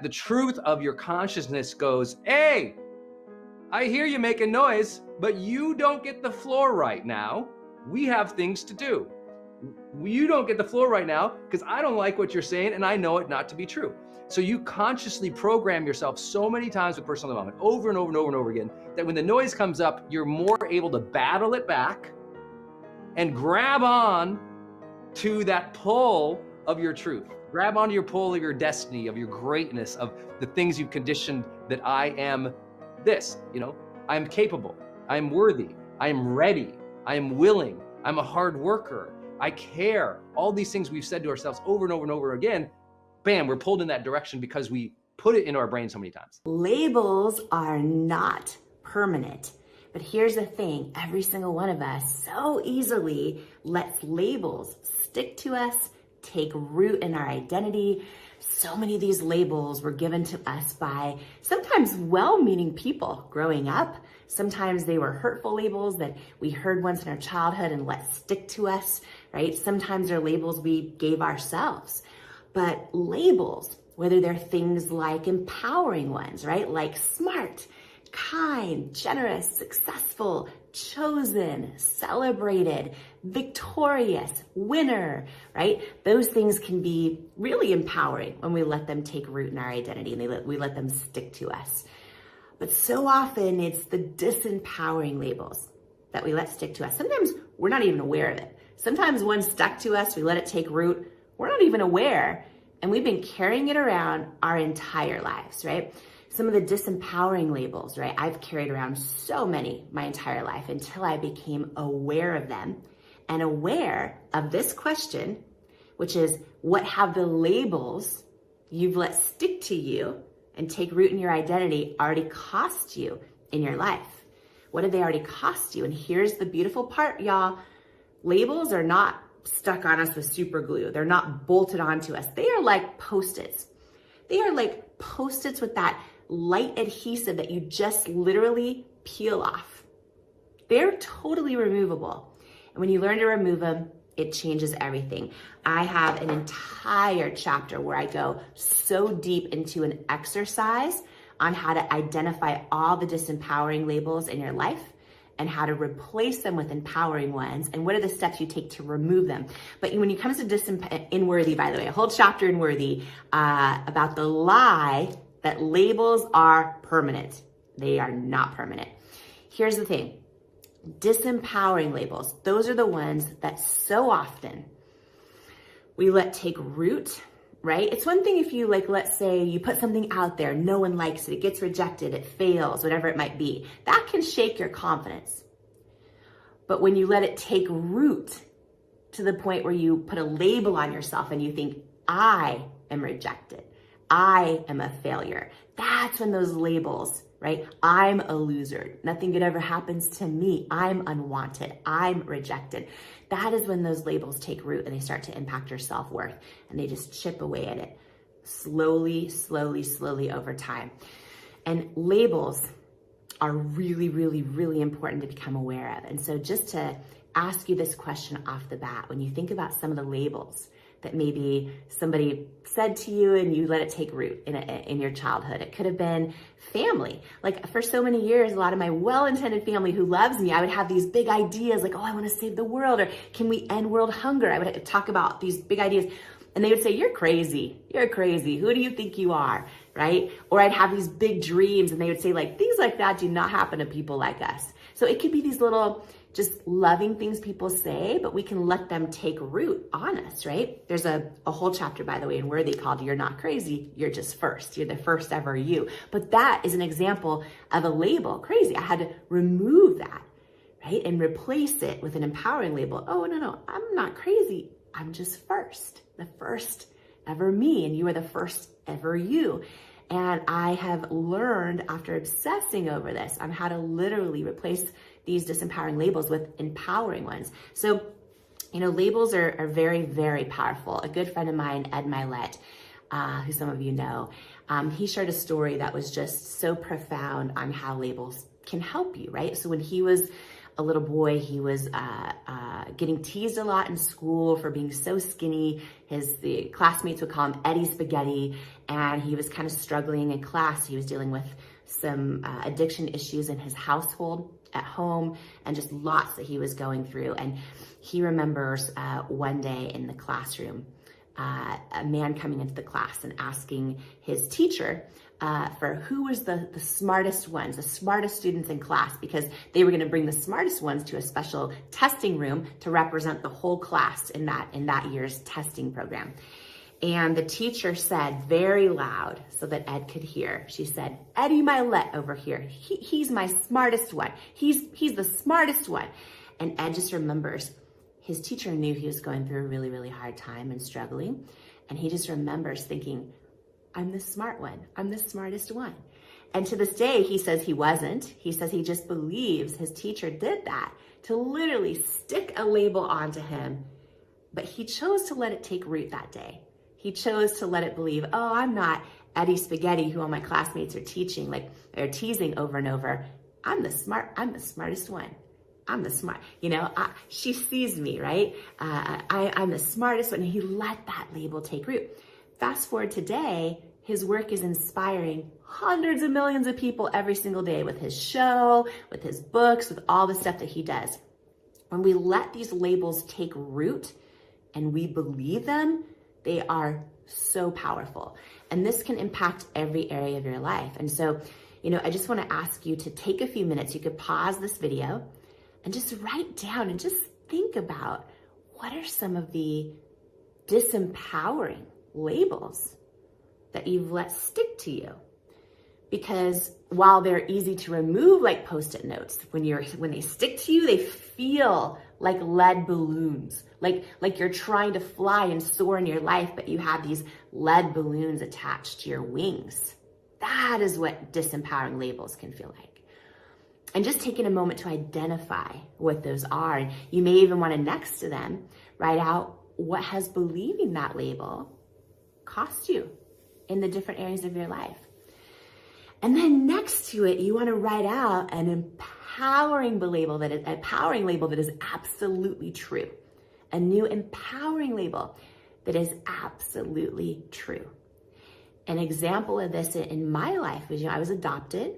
the truth of your consciousness goes, hey, I hear you making noise, but you don't get the floor right now. We have things to do. You don't get the floor right now because I don't like what you're saying and I know it not to be true. So you consciously program yourself so many times with personal development, over and over and over and over again, that when the noise comes up, you're more able to battle it back and grab on to that pull of your truth. Grab onto your pull of your destiny, of your greatness, of the things you've conditioned that I am this, I'm capable, I'm worthy, I am ready, I am willing, I'm a hard worker, I care. All these things we've said to ourselves over and over and over again, bam, we're pulled in that direction because we put it in our brain so many times. Labels are not permanent. But here's the thing, every single one of us so easily lets labels stick to us, take root in our identity. So many of these labels were given to us by sometimes well-meaning people growing up. Sometimes they were hurtful labels that we heard once in our childhood and let stick to us, right? Sometimes they're labels we gave ourselves. But labels, whether they're things like empowering ones, right? Like smart, kind, generous, successful, chosen, celebrated, victorious, winner, right? Those things can be really empowering when we let them take root in our identity and we let them stick to us. But so often it's the disempowering labels that we let stick to us. Sometimes we're not even aware of it. Sometimes one stuck to us, we let it take root, we're not even aware, and we've been carrying it around our entire lives, right? Some of the disempowering labels, right? I've carried around so many my entire life until I became aware of them and aware of this question, which is, what have the labels you've let stick to you and take root in your identity already cost you in your life? What did they already cost you? And here's the beautiful part, y'all. Labels are not stuck on us with super glue. They're not bolted onto us. They are like Post-its. They are like Post-its with that light adhesive that you just literally peel off. They're totally removable. And when you learn to remove them, it changes everything. I have an entire chapter where I go so deep into an exercise on how to identify all the disempowering labels in your life and how to replace them with empowering ones, and what are the steps you take to remove them. But when it comes to in Worthy, by the way, a whole chapter in Worthy about the lie that labels are permanent. They are not permanent. Here's the thing. Disempowering labels, those are the ones that so often we let take root, right? It's one thing if you let's say you put something out there, no one likes it, it gets rejected, it fails, whatever it might be. That can shake your confidence. But when you let it take root to the point where you put a label on yourself and you think, I am rejected, I am a failure, that's when those labels, right? I'm a loser. Nothing good ever happens to me. I'm unwanted. I'm rejected. That is when those labels take root and they start to impact your self-worth, and they just chip away at it slowly, slowly, slowly over time. And labels are really, really, really important to become aware of. And so just to ask you this question off the bat, when you think about some of the labels that maybe somebody said to you and you let it take root in your childhood. It could have been family. Like for so many years, a lot of my well-intended family who loves me, I would have these big ideas like, oh, I want to save the world, or can we end world hunger? I would talk about these big ideas. And they would say, you're crazy. You're crazy. Who do you think you are? Right? Or I'd have these big dreams and they would say things like that do not happen to people like us. So it could be these little just loving things people say, but we can let them take root on us, right? There's a whole chapter, by the way, in Worthy called You're Not Crazy, You're Just First. You're the first ever you. But that is an example of a label, crazy. I had to remove that, right? And replace it with an empowering label. Oh, no, I'm not crazy. I'm just first, the first ever me, and you are the first ever you. And I have learned after obsessing over this on how to literally replace these disempowering labels with empowering ones. So, labels are very, very powerful. A good friend of mine, Ed Milet, who some of you know, he shared a story that was just so profound on how labels can help you, right? So when he was a little boy. He was getting teased a lot in school for being so skinny. The classmates would call him Eddie Spaghetti, and he was kind of struggling in class. He was dealing with some addiction issues in his household at home, and just lots that he was going through. And he remembers one day in the classroom, a man coming into the class and asking his teacher for who was the smartest ones, the smartest students in class, because they were going to bring the smartest ones to a special testing room to represent the whole class in that year's testing program. And the teacher said very loud so that Ed could hear, she said, "Eddie Milet over here, he's my smartest one. He's the smartest one." And Ed just remembers his teacher knew he was going through a really, really hard time and struggling. And he just remembers thinking, I'm the smart one. I'm the smartest one. And to this day, he says he wasn't. He says he just believes his teacher did that to literally stick a label onto him. But he chose to let it take root that day. He chose to let it believe, oh, I'm not Eddie Spaghetti, who all my classmates are teasing over and over. I'm the smartest one. I'm the smart, she sees me, right? I'm the smartest one. And he let that label take root. Fast forward today, his work is inspiring hundreds of millions of people every single day with his show, with his books, with all the stuff that he does. When we let these labels take root and we believe them, they are so powerful. And this can impact every area of your life. And so, I just want to ask you to take a few minutes. You could pause this video and just write down and just think about what are some of the disempowering labels that you've let stick to you. Because while they're easy to remove, like Post-it notes, when they stick to you, they feel like lead balloons, like you're trying to fly and soar in your life, but you have these lead balloons attached to your wings. That is what disempowering labels can feel like. And just taking a moment to identify what those are. And you may even want to, next to them, write out what has believing that label cost you in the different areas of your life. And then next to it, you want to write out an empowering label that is absolutely true. A new empowering label that is absolutely true. An example of this in my life was, I was adopted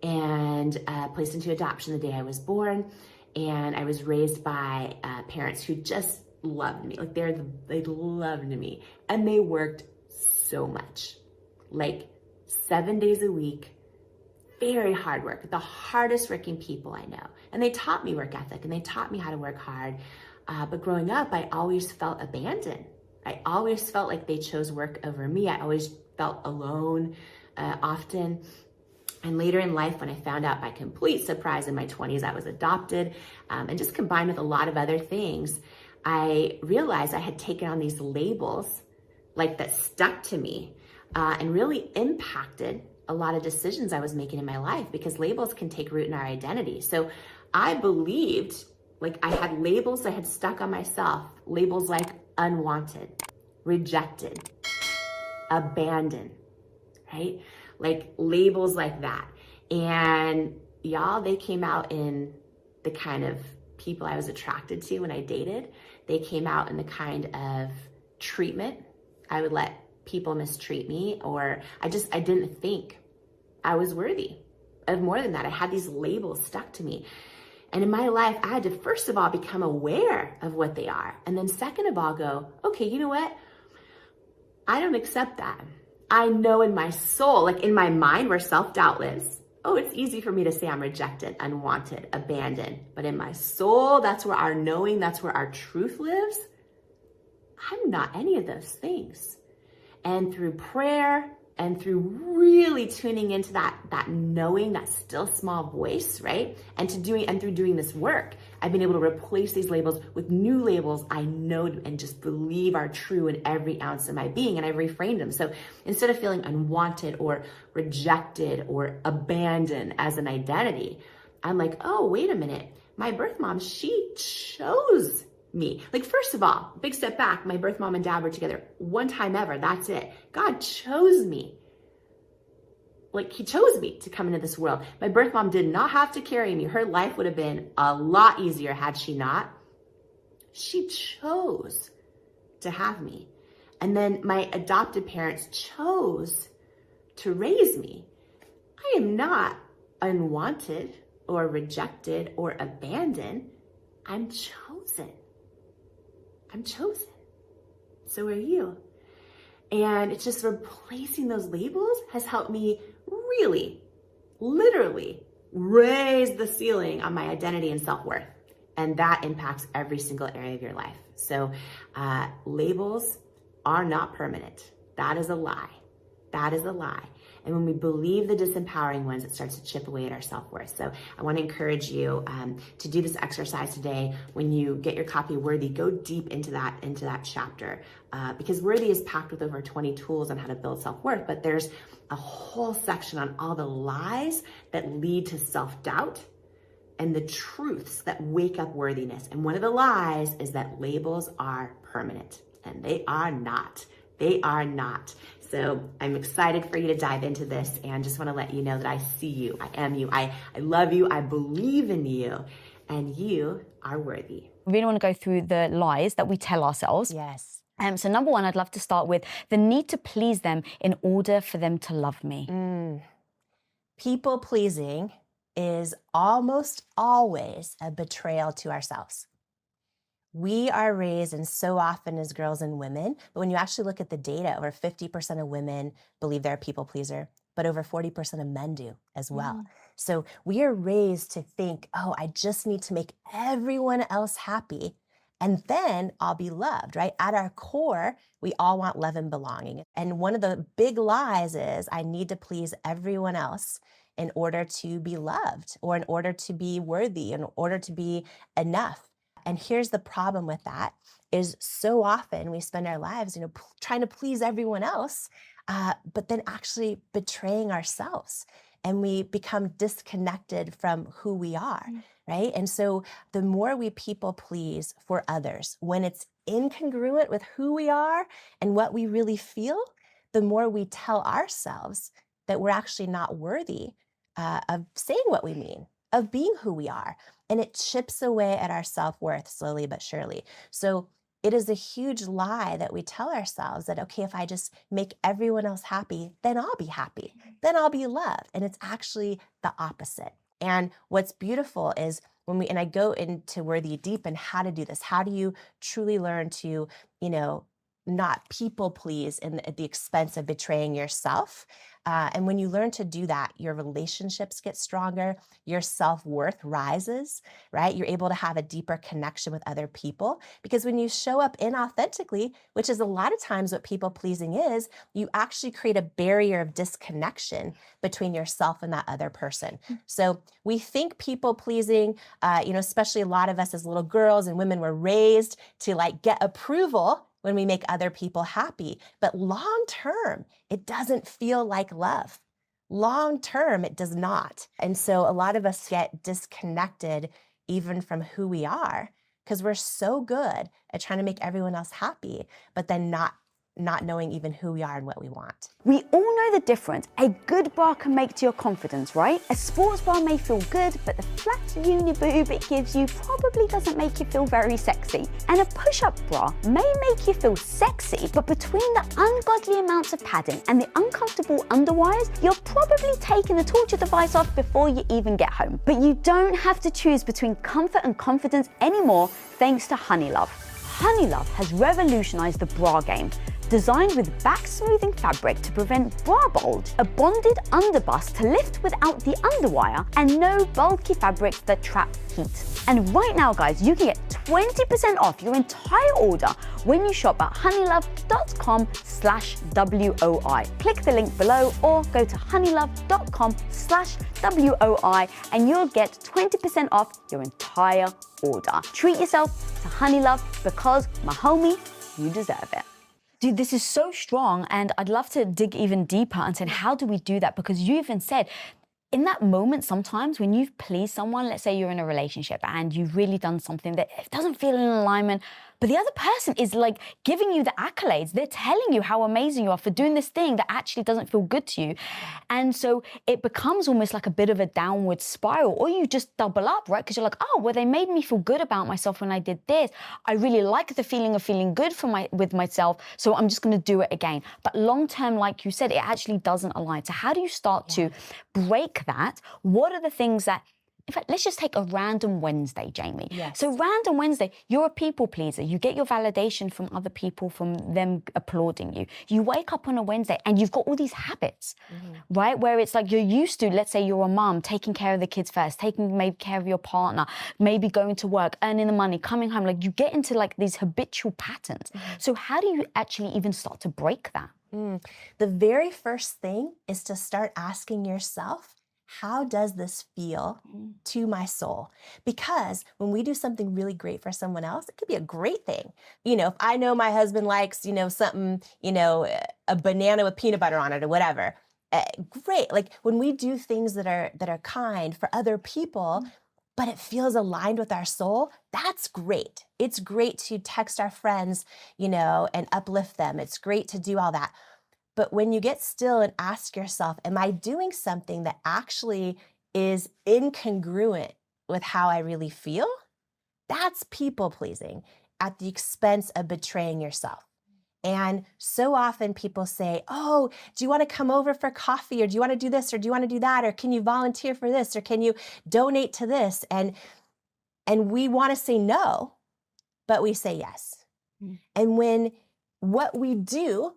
and placed into adoption the day I was born. And I was raised by parents who just loved me. Like they loved me. And they worked so much. Like 7 days a week, very hard work, the hardest working people I know. And they taught me work ethic and they taught me how to work hard. But growing up, I always felt abandoned. I always felt like they chose work over me. I always felt alone often. And later in life, when I found out by complete surprise in my 20s, I was adopted, and just combined with a lot of other things, I realized I had taken on these labels that stuck to me and really impacted a lot of decisions I was making in my life, because labels can take root in our identity. So I believed I had labels I had stuck on myself, labels like unwanted, rejected, abandoned, right? Labels like that. And y'all, they came out in the kind of people I was attracted to when I dated. They came out in the kind of treatment I would let people mistreat me, or I didn't think I was worthy of more than that. I had these labels stuck to me. And in my life, I had to, first of all, become aware of what they are. And then second of all, go, okay, you know what? I don't accept that. I know in my soul, in my mind where self-doubt lives, it's easy for me to say I'm rejected, unwanted, abandoned. But in my soul, that's where our knowing, that's where our truth lives. I'm not any of those things. And through prayer and through really tuning into that knowing, that still small voice, right? And through doing this work, I've been able to replace these labels with new labels I know and just believe are true in every ounce of my being. And I've reframed them. So instead of feeling unwanted or rejected or abandoned as an identity, I'm like, oh, wait a minute. My birth mom, she chose me. First of all, big step back, my birth mom and dad were together one time ever. That's it. God chose me. like he chose me to come into this world. My birth mom did not have to carry me. Her life would have been a lot easier had she not. She chose to have me. And then my adopted parents chose to raise me. I am not unwanted or rejected or abandoned. I'm chosen. I'm chosen. So are you. And it's just replacing those labels has helped me really, literally raise the ceiling on my identity and self-worth. And that impacts every single area of your life. So labels are not permanent. That is a lie. That is a lie. And when we believe the disempowering ones, it starts to chip away at our self-worth. So I want to encourage you to do this exercise today. When you get your copy of Worthy, go deep into that chapter because Worthy is packed with over 20 tools on how to build self-worth, but there's a whole section on all the lies that lead to self-doubt and the truths that wake up worthiness. And one of the lies is that labels are permanent, and they are not. They are not. So I'm excited for you to dive into this and just want to let you know that I see you, I am you, I love you, I believe in you, and you are worthy. We really want to go through the lies that we tell ourselves. Yes. So number one, I'd love to start with the need to please them in order for them to love me. People pleasing is almost always a betrayal to ourselves. We are raised, and so often as girls and women, but when you actually look at the data, over 50% of women believe they're a people pleaser, but over 40% of men do as well. So we are raised to think, oh, I just need to make everyone else happy, and then I'll be loved, right? At our core, we all want love and belonging. And one of the big lies is I need to please everyone else in order to be loved, or in order to be worthy, in order to be enough. And here's the problem with that is so often we spend our lives, trying to please everyone else, but then actually betraying ourselves. And we become disconnected from who we are, right? And so the more we people please for others, when it's incongruent with who we are and what we really feel, the more we tell ourselves that we're actually not worthy of saying what we mean, of being who we are. And it chips away at our self-worth slowly but surely. So it is a huge lie that we tell ourselves that, okay, if I just make everyone else happy, then I'll be happy, then I'll be loved. And it's actually the opposite. And what's beautiful is and I go into Worthy deep and how to do this. How do you truly learn to, not people please at the expense of betraying yourself? And when you learn to do that, your relationships get stronger, your self-worth rises, right? You're able to have a deeper connection with other people because when you show up inauthentically, which is a lot of times what people pleasing is, you actually create a barrier of disconnection between yourself and that other person. So we think people pleasing, especially a lot of us as little girls and women were raised to get approval when we make other people happy. But long term, it doesn't feel like love. Long term, it does not. And so a lot of us get disconnected even from who we are because we're so good at trying to make everyone else happy, but then not knowing even who we are and what we want. We all know the difference a good bra can make to your confidence, right? A sports bra may feel good, but the flat uni boob it gives you probably doesn't make you feel very sexy. And a push-up bra may make you feel sexy, but between the ungodly amounts of padding and the uncomfortable underwires, you're probably taking the torture device off before you even get home. But you don't have to choose between comfort and confidence anymore thanks to Honeylove. Honeylove has revolutionized the bra game. Designed with back-smoothing fabric to prevent bra bulge, a bonded underbust to lift without the underwire, and no bulky fabrics that trap heat. And right now, guys, you can get 20% off your entire order when you shop at honeylove.com/WOI. Click the link below or go to honeylove.com/WOI and you'll get 20% off your entire order. Treat yourself to Honeylove because, my homie, you deserve it. Dude, this is so strong, and I'd love to dig even deeper and say, how do we do that? Because you even said, in that moment, sometimes when you've pleased someone, let's say you're in a relationship and you've really done something that doesn't feel in alignment, but the other person is like giving you the accolades. They're telling you how amazing you are for doing this thing that actually doesn't feel good to you. And so it becomes almost like a bit of a downward spiral, or you just double up, right? Because you're like, oh, well, they made me feel good about myself when I did this. I really like the feeling of feeling good with myself, so I'm just going to do it again. But long term, like you said, it actually doesn't align. So how do you start to break that? What are the things that, in fact, let's just take a random Wednesday, Jamie. Yes. So random Wednesday, you're a people pleaser. You get your validation from other people, from them applauding you. You wake up on a Wednesday and you've got all these habits, right? Where it's like you're used to, let's say you're a mom, taking care of the kids first, taking maybe care of your partner, maybe going to work, earning the money, coming home. Like you get into like these habitual patterns. So how do you actually even start to break that? The very first thing is to start asking yourself, how does this feel to my soul? Because when we do something really great for someone else, it could be a great thing. If I know my husband likes, something, a banana with peanut butter on it or whatever, great. Like when we do things that are kind for other people, but it feels aligned with our soul, that's great. It's great to text our friends, and uplift them. It's great to do all that. But when you get still and ask yourself, am I doing something that actually is incongruent with how I really feel? That's people pleasing at the expense of betraying yourself. And so often people say, oh, do you want to come over for coffee? Or do you want to do this? Or do you want to do that? Or can you volunteer for this? Or can you donate to this? And we want to say no, but we say yes. And when what we do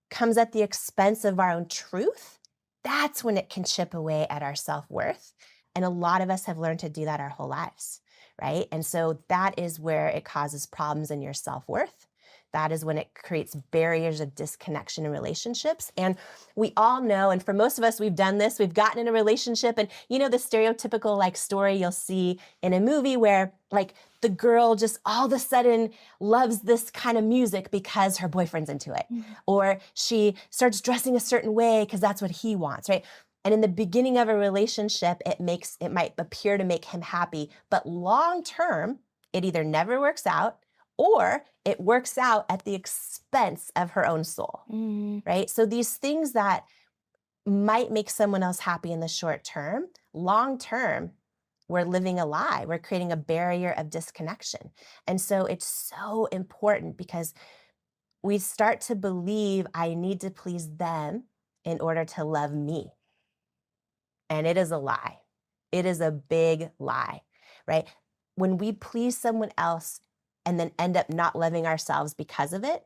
comes at the expense of our own truth, that's when it can chip away at our self-worth. And a lot of us have learned to do that our whole lives, right? And so that is where it causes problems in your self-worth. That is when it creates barriers of disconnection in relationships. And we all know, and for most of us, we've done this, we've gotten in a relationship, and the stereotypical like story you'll see in a movie where like the girl just all of a sudden loves this kind of music because her boyfriend's into it. Or she starts dressing a certain way because that's what he wants, right? And in the beginning of a relationship, it might appear to make him happy, but long term, it either never works out or it works out at the expense of her own soul, right? So these things that might make someone else happy in the short term, long term, we're living a lie. We're creating a barrier of disconnection. And so it's so important because we start to believe I need to please them in order to love me. And it is a lie. It is a big lie, right? When we please someone else and then end up not loving ourselves because of it,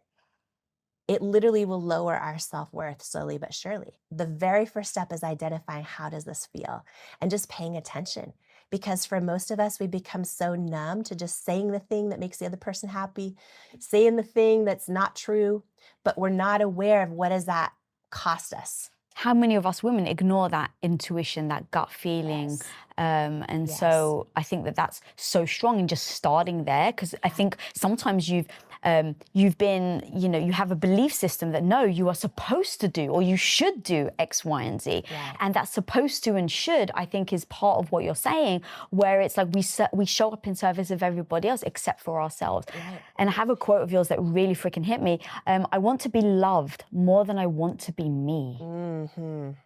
it literally will lower our self-worth slowly but surely. The very first step is identifying how does this feel and just paying attention. Because for most of us, we become so numb to just saying the thing that makes the other person happy, saying the thing that's not true, but we're not aware of what does that cost us. How many of us women ignore that intuition, that gut feeling? Yes. So I think that that's so strong in just starting there, because I think sometimes you've been, you have a belief system that no, you are supposed to do or you should do X, Y, and Z. Right. And that supposed to and should, I think, is part of what you're saying, where it's like we show up in service of everybody else except for ourselves. Right. And I have a quote of yours that really freaking hit me. I want to be loved more than I want to be me.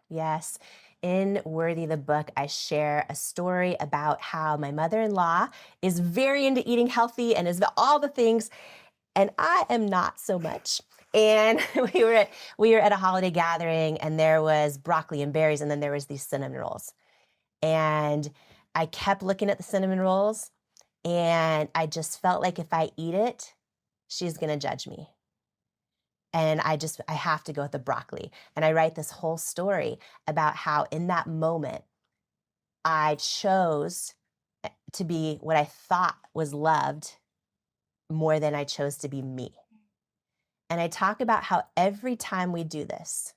Yes. In Worthy the book, I share a story about how my mother-in-law is very into eating healthy and is all the things, and I am not so much. And we were at a holiday gathering, and there was broccoli and berries, and then there was these cinnamon rolls. And I kept looking at the cinnamon rolls, and I just felt like if I eat it, she's gonna judge me. And I have to go with the broccoli. And I write this whole story about how in that moment, I chose to be what I thought was loved more than I chose to be me. And I talk about how every time we do this,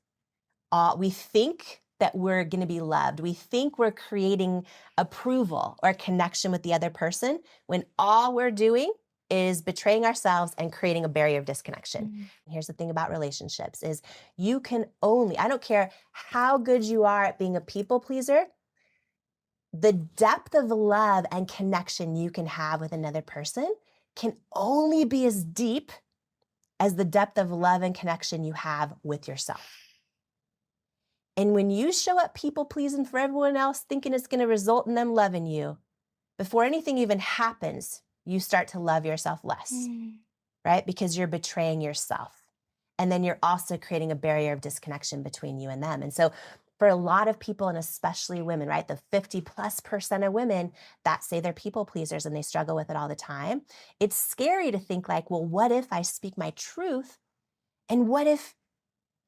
we think that we're going to be loved. We think we're creating approval or connection with the other person when all we're doing is betraying ourselves and creating a barrier of disconnection. Here's the thing about relationships is you can only, I don't care how good you are at being a people pleaser, the depth of love and connection you can have with another person can only be as deep as the depth of love and connection you have with yourself. And when you show up people pleasing for everyone else, thinking it's going to result in them loving you, before anything even happens, you start to love yourself less, right? Because you're betraying yourself. And then you're also creating a barrier of disconnection between you and them. And so for a lot of people, and especially women, right? The 50+% of women that say they're people pleasers and they struggle with it all the time. It's scary to think like, well, what if I speak my truth? And what if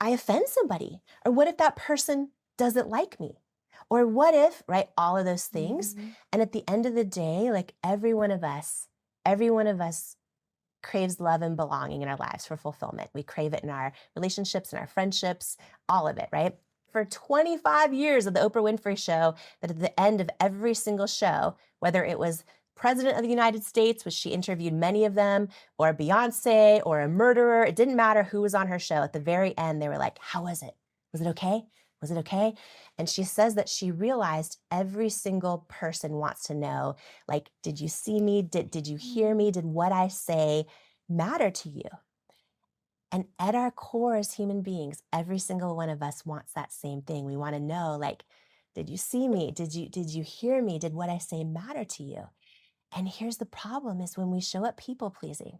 I offend somebody? Or what if that person doesn't like me? Or what if, right? All of those things. And at the end of the day, like every one of us craves love and belonging in our lives for fulfillment. We crave it in our relationships and our friendships, all of it, right? For 25 years of the Oprah Winfrey Show, that at the end of every single show, whether it was President of the United States, which she interviewed many of them, or Beyonce, or a murderer, it didn't matter who was on her show. At the very end, they were like, how was it? Was it okay? Was it okay? And she says that she realized every single person wants to know, like, did you see me? Did you hear me? Did what I say matter to you? And at our core as human beings, every single one of us wants that same thing. We want to know, like, did you see me? Did you hear me? Did what I say matter to you? And here's the problem is when we show up people pleasing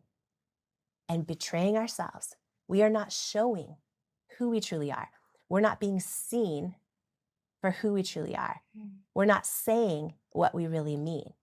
and betraying ourselves, we are not showing who we truly are. We're not being seen for who we truly are. We're not saying what we really mean.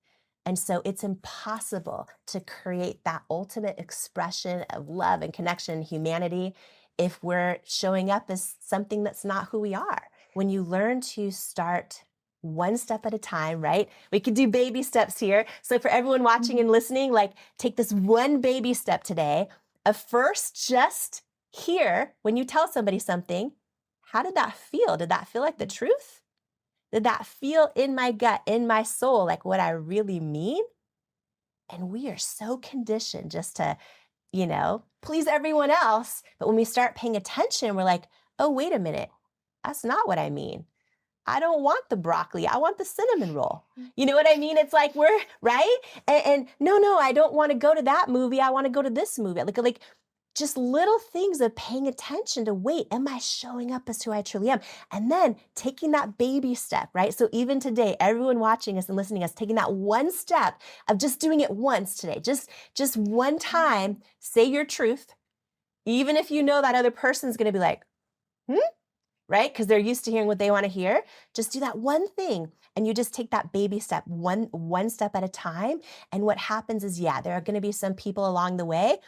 And so it's impossible to create that ultimate expression of love and connection and humanity if we're showing up as something that's not who we are. When you learn to start one step at a time, right? We could do baby steps here. So for everyone watching and listening, like take this one baby step today of first just hear when you tell somebody something, how did that feel? Did that feel like the truth? Did that feel in my gut, in my soul, like what I really mean? And we are so conditioned just to, please everyone else. But when we start paying attention, we're like, oh, wait a minute. That's not what I mean. I don't want the broccoli. I want the cinnamon roll. You know what I mean? It's like we're, right? And no, I don't want to go to that movie. I want to go to this movie. Like just little things of paying attention to, wait, am I showing up as who I truly am? And then taking that baby step, right? So even today, everyone watching us and listening to us, taking that one step of just doing it once today, just one time, say your truth, even if you know that other person's going to be like, right? Because they're used to hearing what they want to hear. Just do that one thing. And you just take that baby step, one step at a time. And what happens is, there are going to be some people along the way.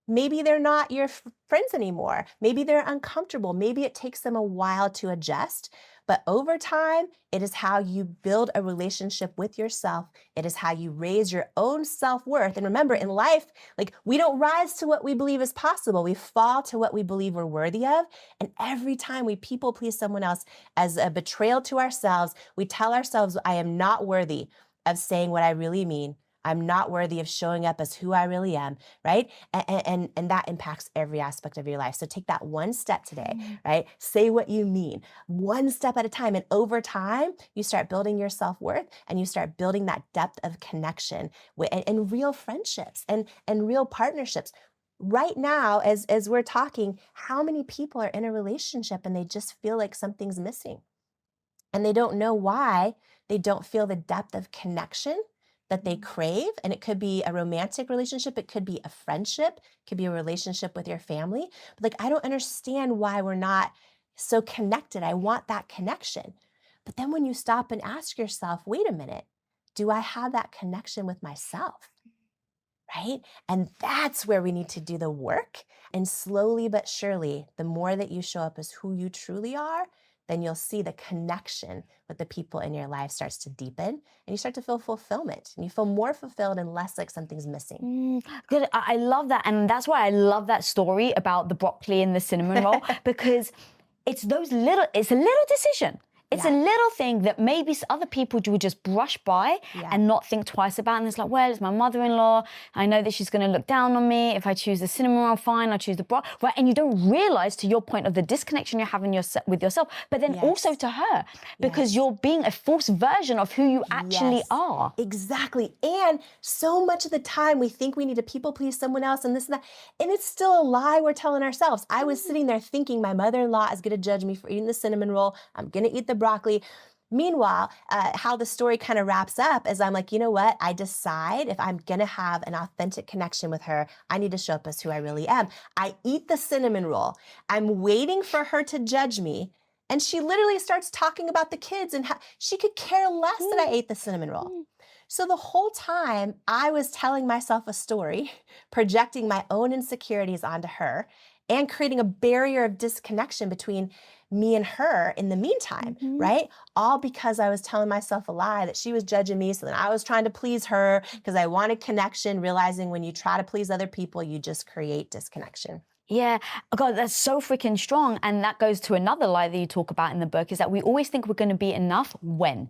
Maybe they're not your friends anymore. Maybe they're uncomfortable. Maybe it takes them a while to adjust. But over time, it is how you build a relationship with yourself. It is how you raise your own self-worth. And remember, in life, like we don't rise to what we believe is possible. We fall to what we believe we're worthy of. And every time we people please someone else as a betrayal to ourselves, we tell ourselves, I am not worthy of saying what I really mean. I'm not worthy of showing up as who I really am, right? And that impacts every aspect of your life. So take that one step today, right? Say what you mean, one step at a time. And over time, you start building your self-worth and you start building that depth of connection and real friendships and real partnerships. Right now, as we're talking, how many people are in a relationship and they just feel like something's missing? And they don't know why. They don't feel the depth of connection that they crave. And it could be a romantic relationship. It could be a friendship. It could be a relationship with your family. But like, I don't understand why we're not so connected. I want that connection. But then when you stop and ask yourself, wait a minute, do I have that connection with myself? Right? And that's where we need to do the work. And slowly but surely, the more that you show up as who you truly are, then you'll see the connection with the people in your life starts to deepen and you start to feel fulfillment and you feel more fulfilled and less like something's missing. Good. I love that. And that's why I love that story about the broccoli and the cinnamon roll, because it's a little decision. It's a little thing that maybe other people would just brush by and not think twice about. And it's like, well, it's my mother-in-law. I know that she's going to look down on me. If I choose the cinnamon roll, fine, I'll choose the bra. Right? And you don't realize, to your point, of the disconnection you're having with yourself, but then also to her, because you're being a false version of who you actually are. Exactly. And so much of the time we think we need to people please someone else and this and that. And it's still a lie we're telling ourselves. I was sitting there thinking my mother-in-law is going to judge me for eating the cinnamon roll. I'm going to eat the broccoli. Meanwhile, how the story kind of wraps up is I'm like, you know what? I decide if I'm going to have an authentic connection with her, I need to show up as who I really am. I eat the cinnamon roll. I'm waiting for her to judge me. And she literally starts talking about the kids and how she could care less that I ate the cinnamon roll. So the whole time I was telling myself a story, projecting my own insecurities onto her, and creating a barrier of disconnection between me and her in the meantime, right? All because I was telling myself a lie that she was judging me. So then I was trying to please her because I wanted connection, realizing when you try to please other people, you just create disconnection. Yeah, God, that's so freaking strong. And that goes to another lie that you talk about in the book, is that we always think we're going to be enough when.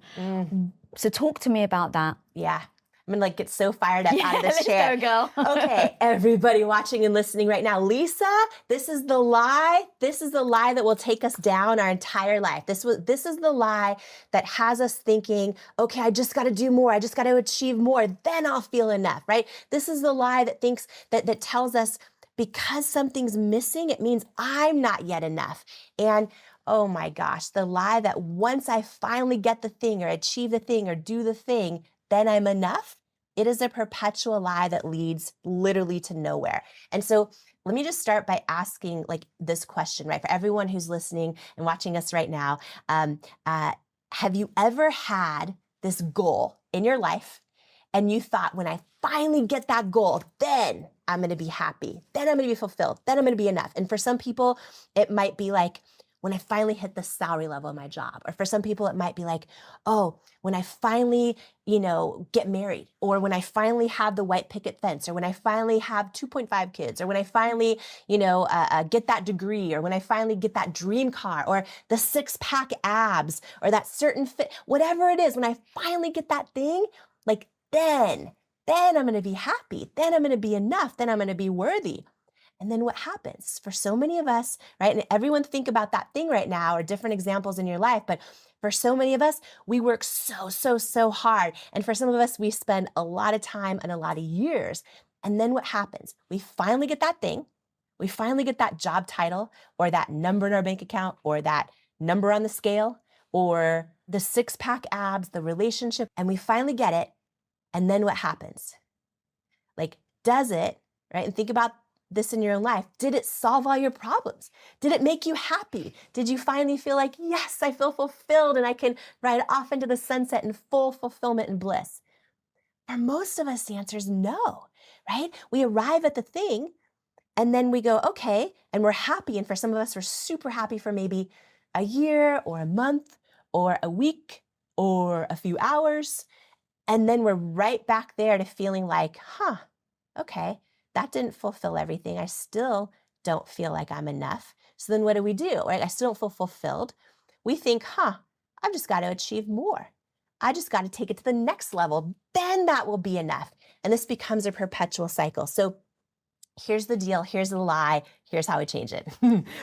So talk to me about that. Yeah. I'm gonna get so fired up out of this let's chair. go, girl. Okay, everybody watching and listening right now. Lisa, this is the lie. This is the lie that will take us down our entire life. This is the lie that has us thinking, okay, I just gotta do more. I just gotta achieve more. Then I'll feel enough, right? This is the lie that thinks that tells us because something's missing, it means I'm not yet enough. And oh my gosh, the lie that once I finally get the thing or achieve the thing or do the thing, then I'm enough. It is a perpetual lie that leads literally to nowhere. And so let me just start by asking like this question, right? For everyone who's listening and watching us right now, have you ever had this goal in your life and you thought, when I finally get that goal, then I'm going to be happy. Then I'm going to be fulfilled. Then I'm going to be enough. And for some people, it might be like, when I finally hit the salary level of my job. Or for some people, it might be like, oh, when I finally, get married, or when I finally have the white picket fence, or when I finally have 2.5 kids, or when I finally, get that degree, or when I finally get that dream car, or the 6-pack abs, or that certain fit, whatever it is, when I finally get that thing, like then I'm going to be happy. Then I'm going to be enough. Then I'm going to be worthy. And then what happens for so many of us, right? And everyone think about that thing right now, or different examples in your life. But for so many of us, we work so hard. And for some of us, we spend a lot of time and a lot of years. And then what happens? We finally get that thing. We finally get that job title, or that number in our bank account, or that number on the scale, or the 6-pack abs, the relationship, and we finally get it. And then what happens? Like, does it, right? And think about this in your own life. Did it solve all your problems? Did it make you happy? Did you finally feel like, yes, I feel fulfilled and I can ride off into the sunset in full fulfillment and bliss? For most of us, the answer is no, right? We arrive at the thing and then we go, okay, and we're happy. And for some of us, we're super happy for maybe a year or a month or a week or a few hours. And then we're right back there to feeling like, okay, that didn't fulfill everything. I still don't feel like I'm enough. So then what do we do? Right? I still don't feel fulfilled. We think, I've just got to achieve more. I just got to take it to the next level. Then that will be enough. And this becomes a perpetual cycle. So here's the deal. Here's the lie. Here's how I change it.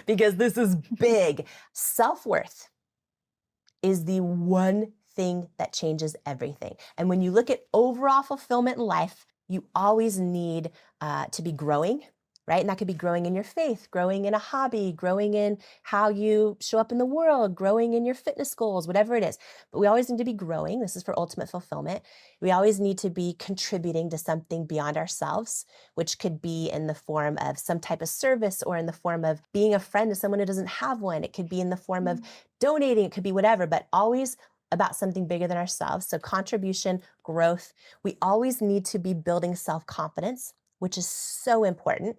Because this is big. Self-worth is the one thing that changes everything. And when you look at overall fulfillment in life, you always need to be growing, right? And that could be growing in your faith, growing in a hobby, growing in how you show up in the world, growing in your fitness goals, whatever it is. But we always need to be growing. This is for ultimate fulfillment. We always need to be contributing to something beyond ourselves, which could be in the form of some type of service, or in the form of being a friend to someone who doesn't have one. It could be in the form of donating. It could be whatever, but always about something bigger than ourselves. So contribution, growth. We always need to be building self-confidence, which is so important.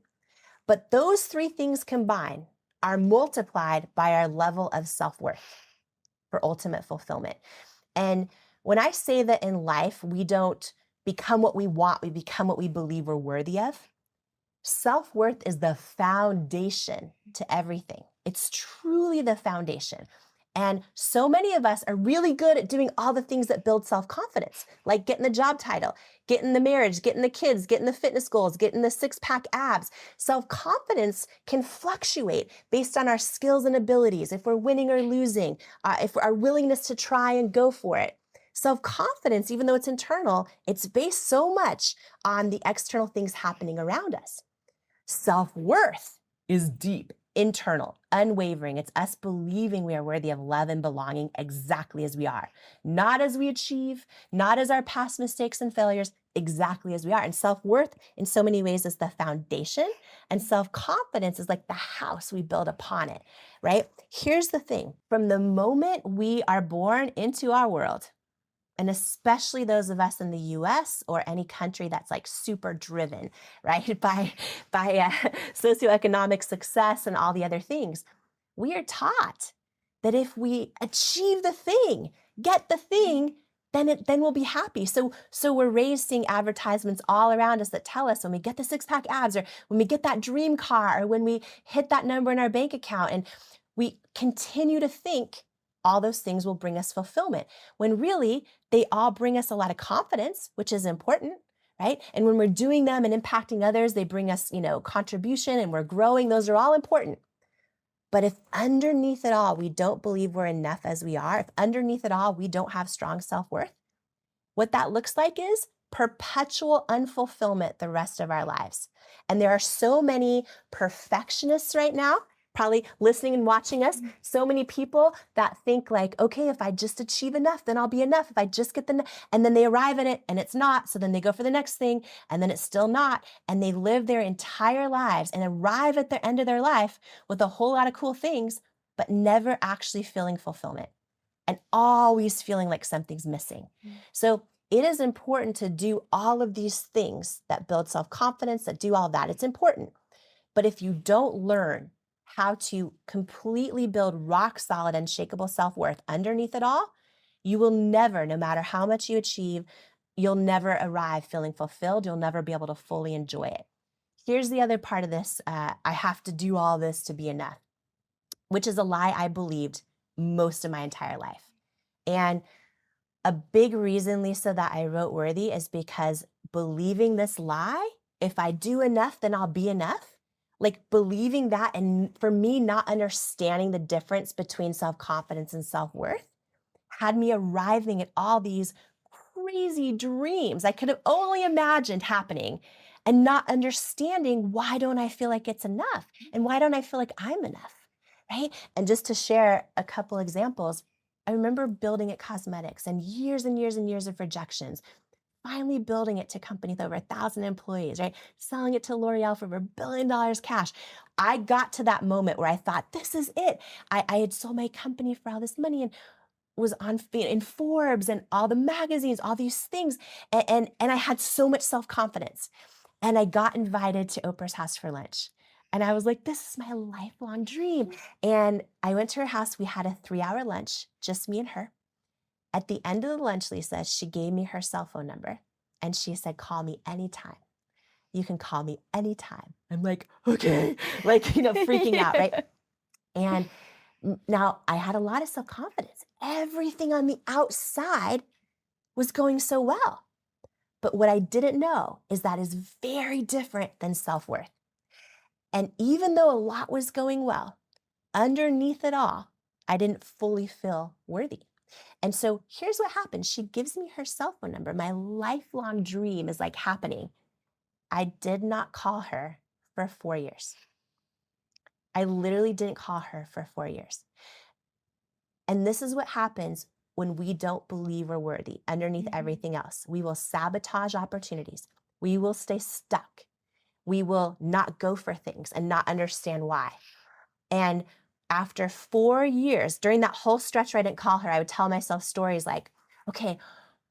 But those three things combined are multiplied by our level of self-worth for ultimate fulfillment. And when I say that in life, we don't become what we want, we become what we believe we're worthy of, self-worth is the foundation to everything. It's truly the foundation. And so many of us are really good at doing all the things that build self-confidence, like getting the job title, getting the marriage, getting the kids, getting the fitness goals, getting the six-pack abs. Self-confidence can fluctuate based on our skills and abilities, if we're winning or losing, if our willingness to try and go for it. Self-confidence, even though it's internal, it's based so much on the external things happening around us. Self-worth is deep, internal, unwavering. It's us believing we are worthy of love and belonging exactly as we are, not as we achieve, not as our past mistakes and failures, exactly as we are. And self-worth in so many ways is the foundation, and self-confidence is like the house we build upon it, right? Here's the thing. From the moment we are born into our world, and especially those of us in the US or any country that's like super driven, right, by socioeconomic success and all the other things, we are taught that if we achieve the thing, get the thing, then we'll be happy. So we're raised seeing advertisements all around us that tell us when we get the six-pack abs, or when we get that dream car, or when we hit that number in our bank account, and we continue to think all those things will bring us fulfillment, when really they all bring us a lot of confidence, which is important, right? And when we're doing them and impacting others, they bring us, contribution, and we're growing. Those are all important. But if underneath it all, we don't believe we're enough as we are, if underneath it all, we don't have strong self-worth, what that looks like is perpetual unfulfillment the rest of our lives. And there are so many perfectionists right now, probably listening and watching us, so many people that think like, okay, if I just achieve enough, then I'll be enough. If I just get and then they arrive at it and it's not. So then they go for the next thing and then it's still not. And they live their entire lives and arrive at the end of their life with a whole lot of cool things, but never actually feeling fulfillment and always feeling like something's missing. So it is important to do all of these things that build self-confidence, that do all that. It's important. But if you don't learn how to completely build rock solid, unshakable self-worth underneath it all, you will never, no matter how much you achieve, you'll never arrive feeling fulfilled. You'll never be able to fully enjoy it. Here's the other part of this. I have to do all this to be enough, which is a lie I believed most of my entire life. And a big reason, Lisa, that I wrote Worthy is because believing this lie, if I do enough, then I'll be enough. Like believing that, and for me, not understanding the difference between self-confidence and self-worth had me arriving at all these crazy dreams I could have only imagined happening, and not understanding, why don't I feel like it's enough? And why don't I feel like I'm enough, right? And just to share a couple examples, I remember building at cosmetics and years and years and years of rejections, finally building it to a company with over 1,000 employees, right? Selling it to L'Oreal for over $1 billion cash. I got to that moment where I thought, this is it. I had sold my company for all this money and was on in Forbes and all the magazines, all these things. And I had so much self-confidence. And I got invited to Oprah's house for lunch. And I was like, this is my lifelong dream. And I went to her house. We had a 3-hour lunch, just me and her. At the end of the lunch, Lisa, she gave me her cell phone number and she said, call me anytime. You can call me anytime. I'm like, okay, like, freaking out, right? And now I had a lot of self-confidence. Everything on the outside was going so well. But what I didn't know is that is very different than self-worth. And even though a lot was going well, underneath it all, I didn't fully feel worthy. And so here's what happened. She gives me her cell phone number. My lifelong dream is like happening. I did not call her for 4 years. I literally didn't call her for 4 years. And this is what happens when we don't believe we're worthy underneath everything else. We will sabotage opportunities. We will stay stuck. We will not go for things and not understand why. And after 4 years, during that whole stretch where I didn't call her, I would tell myself stories like, okay,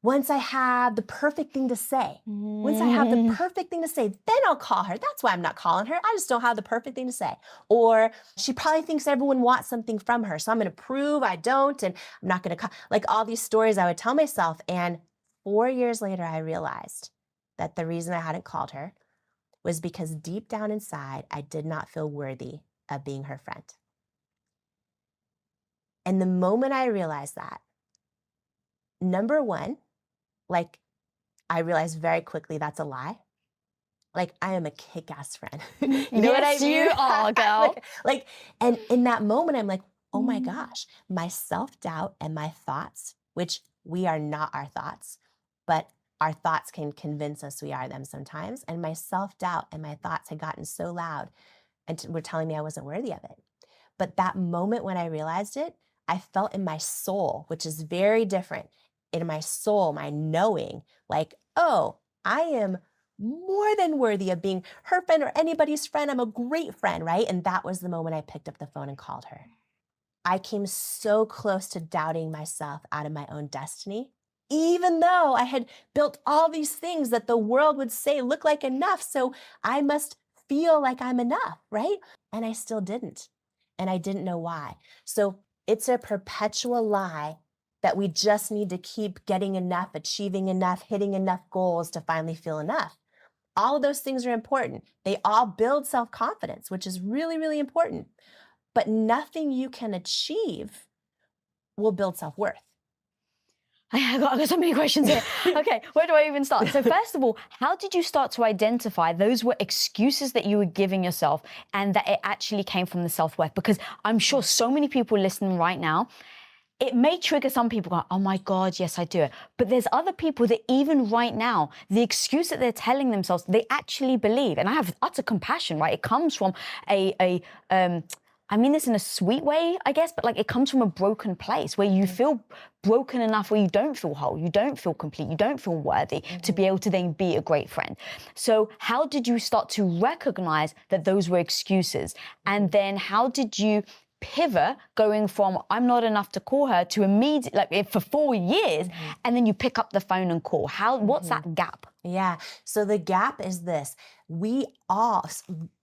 once I have the perfect thing to say, then I'll call her. That's why I'm not calling her. I just don't have the perfect thing to say. Or she probably thinks everyone wants something from her, so I'm going to prove I don't, and I'm not going to call. Like all these stories I would tell myself. And 4 years later, I realized that the reason I hadn't called her was because deep down inside, I did not feel worthy of being her friend. And the moment I realized that, number one, like, I realized very quickly that's a lie. Like, I am a kick-ass friend. You know what I Yes, mean? you are, girl. Like, and in that moment, I'm like, oh my gosh, my self-doubt and my thoughts, which we are not our thoughts, but our thoughts can convince us we are them sometimes. And my self-doubt and my thoughts had gotten so loud and were telling me I wasn't worthy of it. But that moment when I realized it, I felt in my soul, which is very different. In my soul, my knowing, like, oh, I am more than worthy of being her friend or anybody's friend. I'm a great friend, right? And that was the moment I picked up the phone and called her. I came so close to doubting myself out of my own destiny, even though I had built all these things that the world would say look like enough. So I must feel like I'm enough, right? And I still didn't. And I didn't know why. So it's a perpetual lie that we just need to keep getting enough, achieving enough, hitting enough goals to finally feel enough. All of those things are important. They all build self-confidence, which is really, really important. But nothing you can achieve will build self-worth. I got so many questions here. Okay, where do I even start? So first of all, how did you start to identify those were excuses that you were giving yourself and that it actually came from the self-worth? Because I'm sure so many people listening right now, it may trigger some people going, oh my God, yes, I do it. But there's other people that even right now, the excuse that they're telling themselves, they actually believe. And I have utter compassion, right? It comes from I mean this in a sweet way, I guess, but like it comes from a broken place where you feel broken enough where you don't feel whole, you don't feel complete, you don't feel worthy to be able to then be a great friend. So how did you start to recognize that those were excuses? And then how did you pivot going from I'm not enough to call her to immediate, like for 4 years, and then you pick up the phone and call? What's that gap? Yeah. So the gap is this.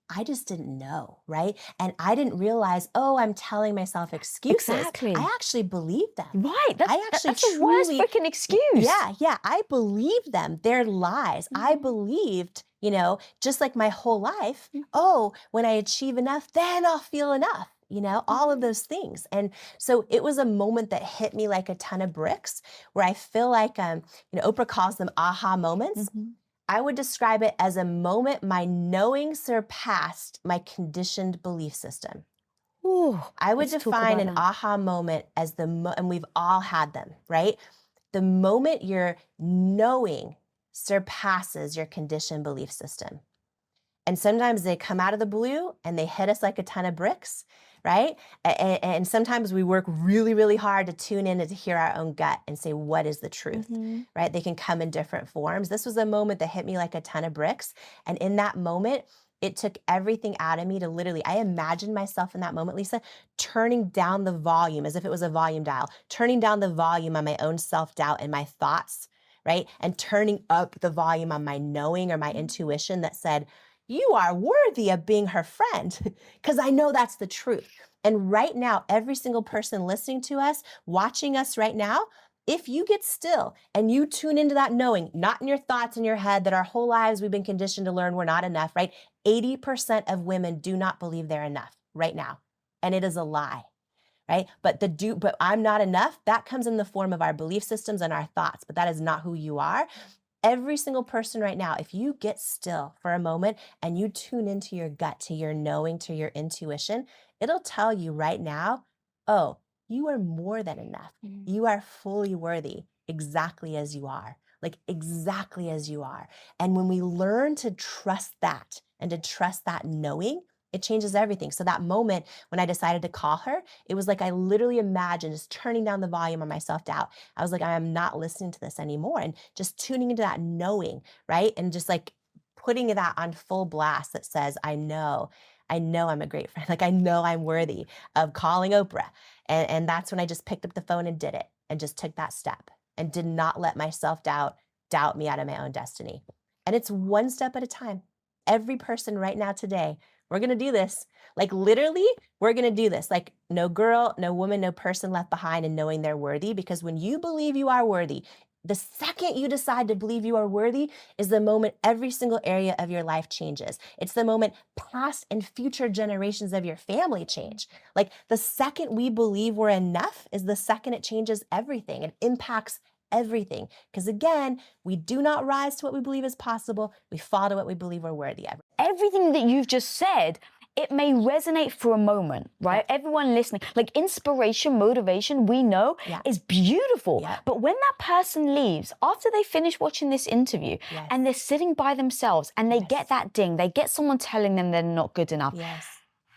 I just didn't know, right? And I didn't realize, oh, I'm telling myself excuses. Exactly. I actually believed them. Right. That's the worst truly, freaking excuse. Yeah. I believed them. They're lies. I believed, just like my whole life, oh, when I achieve enough, then I'll feel enough. All of those things. And so it was a moment that hit me like a ton of bricks where I feel like, Oprah calls them aha moments. I would describe it as a moment my knowing surpassed my conditioned belief system. Ooh, I would let's talk define about an that. aha moment as and we've all had them, right? The moment your knowing surpasses your conditioned belief system. And sometimes they come out of the blue and they hit us like a ton of bricks, right? And sometimes we work really, really hard to tune in and to hear our own gut and say, what is the truth, right? They can come in different forms. This was a moment that hit me like a ton of bricks. And in that moment, it took everything out of me to literally, I imagined myself in that moment, Lisa, turning down the volume as if it was a volume dial, turning down the volume on my own self-doubt and my thoughts, right? And turning up the volume on my knowing or my intuition that said, you are worthy of being her friend, because I know that's the truth. And right now, every single person listening to us, watching us right now, if you get still and you tune into that knowing, not in your thoughts in your head that our whole lives we've been conditioned to learn we're not enough, right? 80% of women do not believe they're enough right now. And it is a lie, right? But I'm not enough, that comes in the form of our belief systems and our thoughts, but that is not who you are. Every single person right now, if you get still for a moment and you tune into your gut, to your knowing, to your intuition, it'll tell you right now, oh, you are more than enough. You are fully worthy exactly as you are, like exactly as you are. And when we learn to trust that and to trust that knowing, it changes everything. So that moment when I decided to call her, it was like I literally imagined just turning down the volume on my self-doubt. I was like, I am not listening to this anymore. And just tuning into that knowing, right? And just like putting that on full blast that says, I know I'm a great friend. Like I know I'm worthy of calling Oprah. And that's when I just picked up the phone and did it and just took that step and did not let my self-doubt doubt me out of my own destiny. And it's one step at a time. Every person right now today, we're going to do this. Like literally, we're going to do this. Like no girl, no woman, no person left behind and knowing they're worthy. Because when you believe you are worthy, The second you decide to believe you are worthy is the moment every single area of your life changes. It's the moment past and future generations of your family change. Like the second we believe we're enough is the second it changes everything. It impacts everything. Because again, we do not rise to what we believe is possible. We fall to what we believe we're worthy of. Everything that you've just said, it may resonate for a moment, right? Yeah. Everyone listening, like inspiration, motivation, we know is beautiful. Yeah. But when that person leaves, after they finish watching this interview and they're sitting by themselves and they get that ding, they get someone telling them they're not good enough. Yes.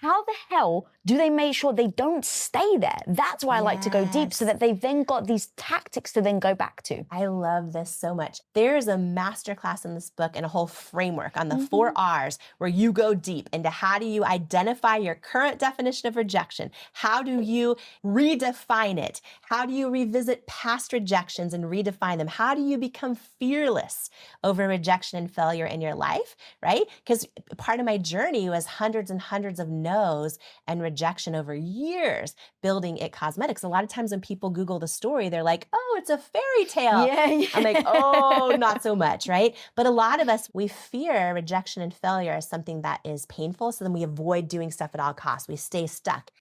How the hell do they make sure they don't stay there? That's why I like to go deep, so that they've then got these tactics to then go back to. I love this so much. There's a masterclass in this book and a whole framework on the 4 R's where you go deep into how do you identify your current definition of rejection? How do you redefine it? How do you revisit past rejections and redefine them? How do you become fearless over rejection and failure in your life, right? Because part of my journey was hundreds and hundreds of no's and rejection over years building It Cosmetics. A lot of times when people Google the story, they're like, oh, it's a fairy tale. Yeah. I'm like, oh, not so much, right? But a lot of us, we fear rejection and failure as something that is painful. So then we avoid doing stuff at all costs. We stay stuck.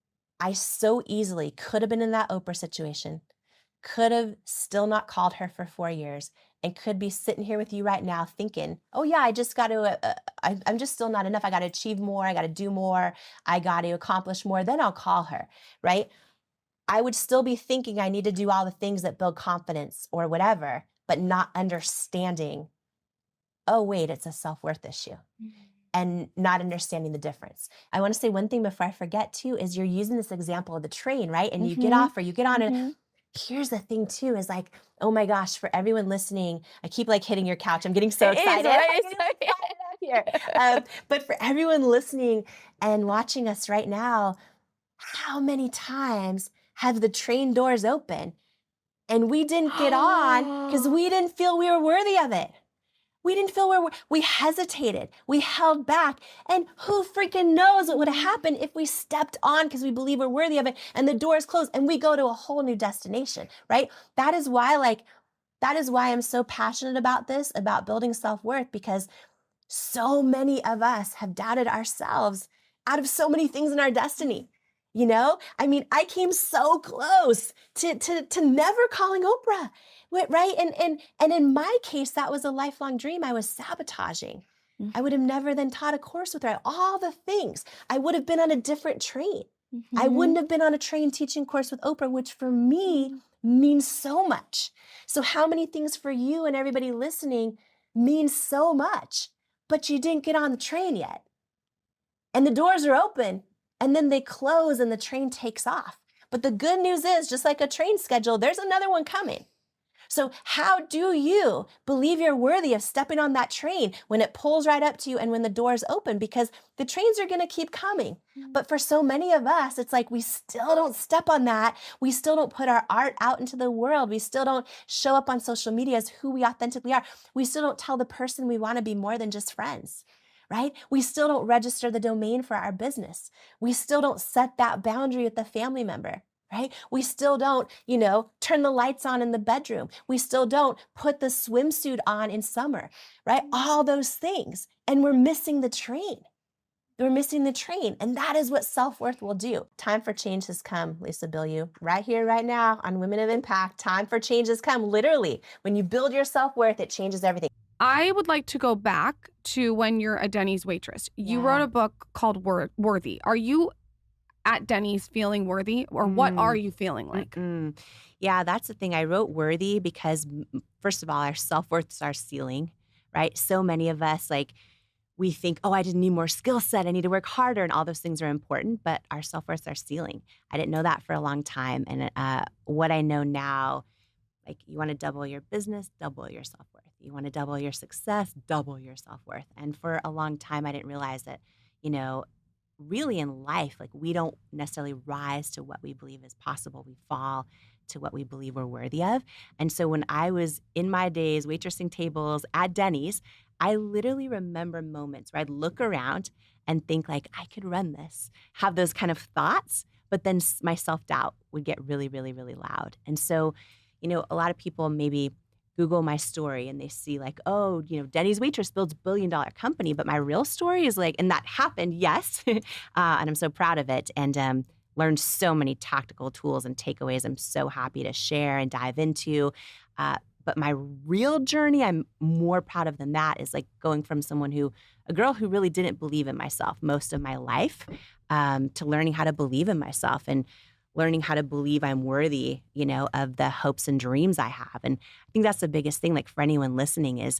I so easily could have been in that Oprah situation, could have still not called her for 4 years, and could be sitting here with you right now thinking, oh yeah, I just got to, I'm just still not enough. I got to achieve more. I got to do more. I got to accomplish more. Then I'll call her, right? I would still be thinking I need to do all the things that build confidence or whatever, but not understanding, oh wait, it's a self-worth issue. And not understanding the difference. I want to say one thing before I forget too, is you're using this example of the train, right? And you get off or you get on and here's the thing too, is like, oh my gosh, for everyone listening, I keep like hitting your couch. I'm getting so excited. But for everyone listening and watching us right now, how many times have the train doors open and we didn't get on because we didn't feel we were worthy of it? We didn't feel we hesitated, we held back, and who freaking knows what would have happened if we stepped on because we believe we're worthy of it and the doors closed and we go to a whole new destination, right? That is why I'm so passionate about this, about building self-worth, because so many of us have doubted ourselves out of so many things in our destiny. You know, I mean, I came so close to never calling Oprah, right? And in my case, that was a lifelong dream I was sabotaging. I would have never then taught a course with her, all the things. I would have been on a different train. I wouldn't have been on a train teaching course with Oprah, which for me means so much. So how many things for you and everybody listening mean so much, but you didn't get on the train yet. And the doors are open. And then they close and the train takes off. But the good news is, just like a train schedule, there's another one coming. So how do you believe you're worthy of stepping on that train when it pulls right up to you and when the doors open? Because the trains are going to keep coming. But for so many of us, it's like we still don't step on that. We still don't put our art out into the world. We still don't show up on social media as who we authentically are. We still don't tell the person we want to be more than just friends. Right? We still don't register the domain for our business. We still don't set that boundary with the family member, right? We still don't, turn the lights on in the bedroom. We still don't put the swimsuit on in summer, right? All those things. And we're missing the train. We're missing the train. And that is what self-worth will do. Time for change has come, Lisa Bilyeu. Right here, right now on Women of Impact, time for change has come. Literally, when you build your self-worth, it changes everything. I would like to go back to when you're a Denny's waitress. You wrote a book called Worthy. Are you at Denny's feeling worthy, or what are you feeling like? Yeah, that's the thing. I wrote Worthy because, first of all, our self-worth is our ceiling, right? So many of us, we think, oh, I just need more skill set. I need to work harder, and all those things are important, but our self-worth is our ceiling. I didn't know that for a long time, and what I know now, you want to double your business, double your self-worth. You want to double your success, double your self-worth. And for a long time, I didn't realize that, really in life, we don't necessarily rise to what we believe is possible. We fall to what we believe we're worthy of. And so when I was in my days waitressing tables at Denny's, I literally remember moments where I'd look around and think I could run this, have those kind of thoughts, but then my self-doubt would get really, really, really loud. And so, a lot of people maybe Google my story and they see like, oh, Denny's waitress builds $1 billion company, but my real story is like, and that happened, yes. And I'm so proud of it. And learned so many tactical tools and takeaways I'm so happy to share and dive into. But my real journey, I'm more proud of than that, is like going from a girl who really didn't believe in myself most of my life, to learning how to believe in myself and learning how to believe I'm worthy, of the hopes and dreams I have. And I think that's the biggest thing, like for anyone listening, is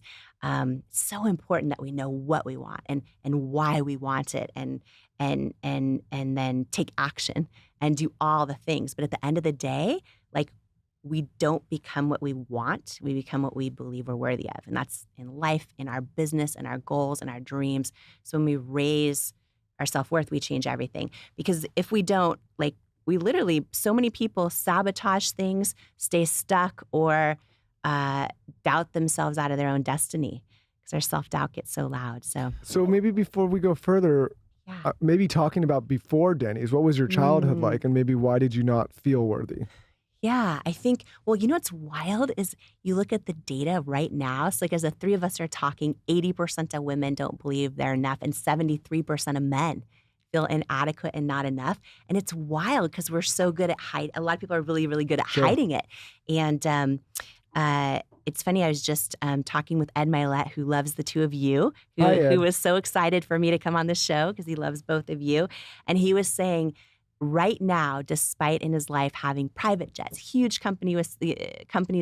so important that we know what we want and why we want it, and then take action and do all the things. But at the end of the day, like, we don't become what we want. We become what we believe we're worthy of. And that's in life, in our business, in our goals, and our dreams. So when we raise our self-worth, we change everything. Because if we don't, like, we literally, so many people sabotage things, stay stuck, or doubt themselves out of their own destiny because their self-doubt gets so loud. So maybe before we go further, maybe talking about before Denny's, what was your childhood like, and maybe why did you not feel worthy? Yeah, I think, well, what's wild is you look at the data right now. So like, as the three of us are talking, 80% of women don't believe they're enough, and 73% of men feel inadequate and not enough. And it's wild because we're so good at hiding. A lot of people are really, really good at hiding it. And it's funny, I was just talking with Ed Milet, who loves the two of you, who was so excited for me to come on the show because he loves both of you. And he was saying, right now, despite in his life having private jets, huge companies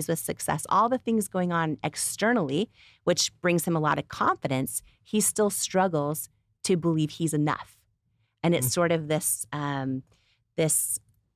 with success, all the things going on externally, which brings him a lot of confidence, he still struggles to believe he's enough. And it's sort of this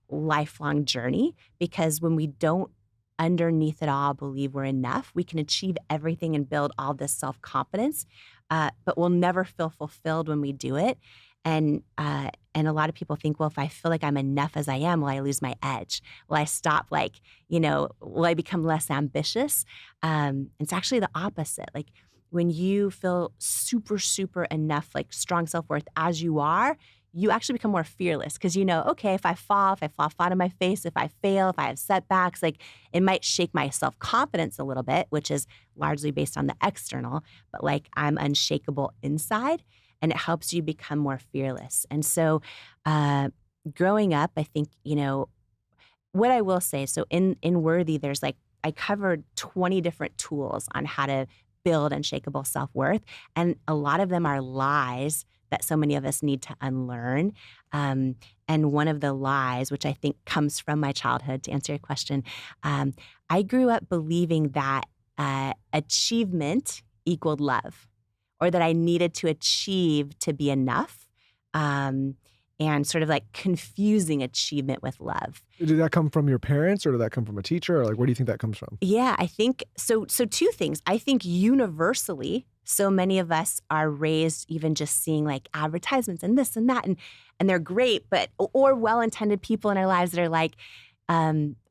lifelong journey, because when we don't underneath it all believe we're enough, we can achieve everything and build all this self-confidence, but we'll never feel fulfilled when we do it. And a lot of people think, well, if I feel like I'm enough as I am, will I lose my edge? Will I stop, will I become less ambitious? It's actually the opposite. Like, when you feel super, super enough, like strong self-worth as you are, you actually become more fearless because okay, if I fall flat on my face, if I fail, if I have setbacks, like, it might shake my self-confidence a little bit, which is largely based on the external, but like, I'm unshakable inside. And it helps you become more fearless. And so growing up, I think, what I will say, so in Worthy, there's I covered 20 different tools on how to build unshakable self-worth. And a lot of them are lies that so many of us need to unlearn. And one of the lies, which I think comes from my childhood, to answer your question, I grew up believing that achievement equaled love, or that I needed to achieve to be enough, and sort of like confusing achievement with love. Did that come from your parents, or did that come from a teacher, or like, where do you think that comes from? Yeah, I think so. So two things. I think universally, so many of us are raised even just seeing like advertisements and this and that, and they're great, or well-intended people in our lives that are like,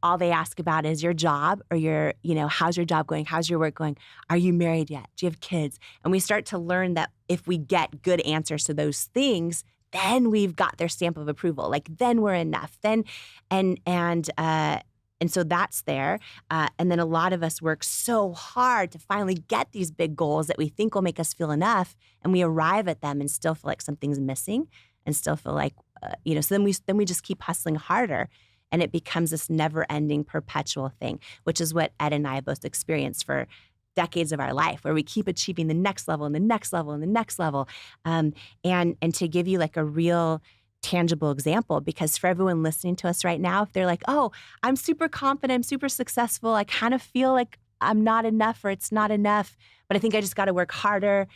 all they ask about is your job, or how's your job going? How's your work going? Are you married yet? Do you have kids? And we start to learn that if we get good answers to those things, then we've got their stamp of approval. Like, then we're enough. Then, and so that's there. And then a lot of us work so hard to finally get these big goals that we think will make us feel enough. And we arrive at them and still feel like something's missing, and still feel like, so then we just keep hustling harder. And it becomes this never-ending, perpetual thing, which is what Ed and I have both experienced for decades of our life, where we keep achieving the next level and the next level and the next level. And to give you like a real tangible example, because for everyone listening to us right now, if they're like, oh, I'm super confident, I'm super successful, I kind of feel like I'm not enough, or it's not enough, but I think I just got to work harder.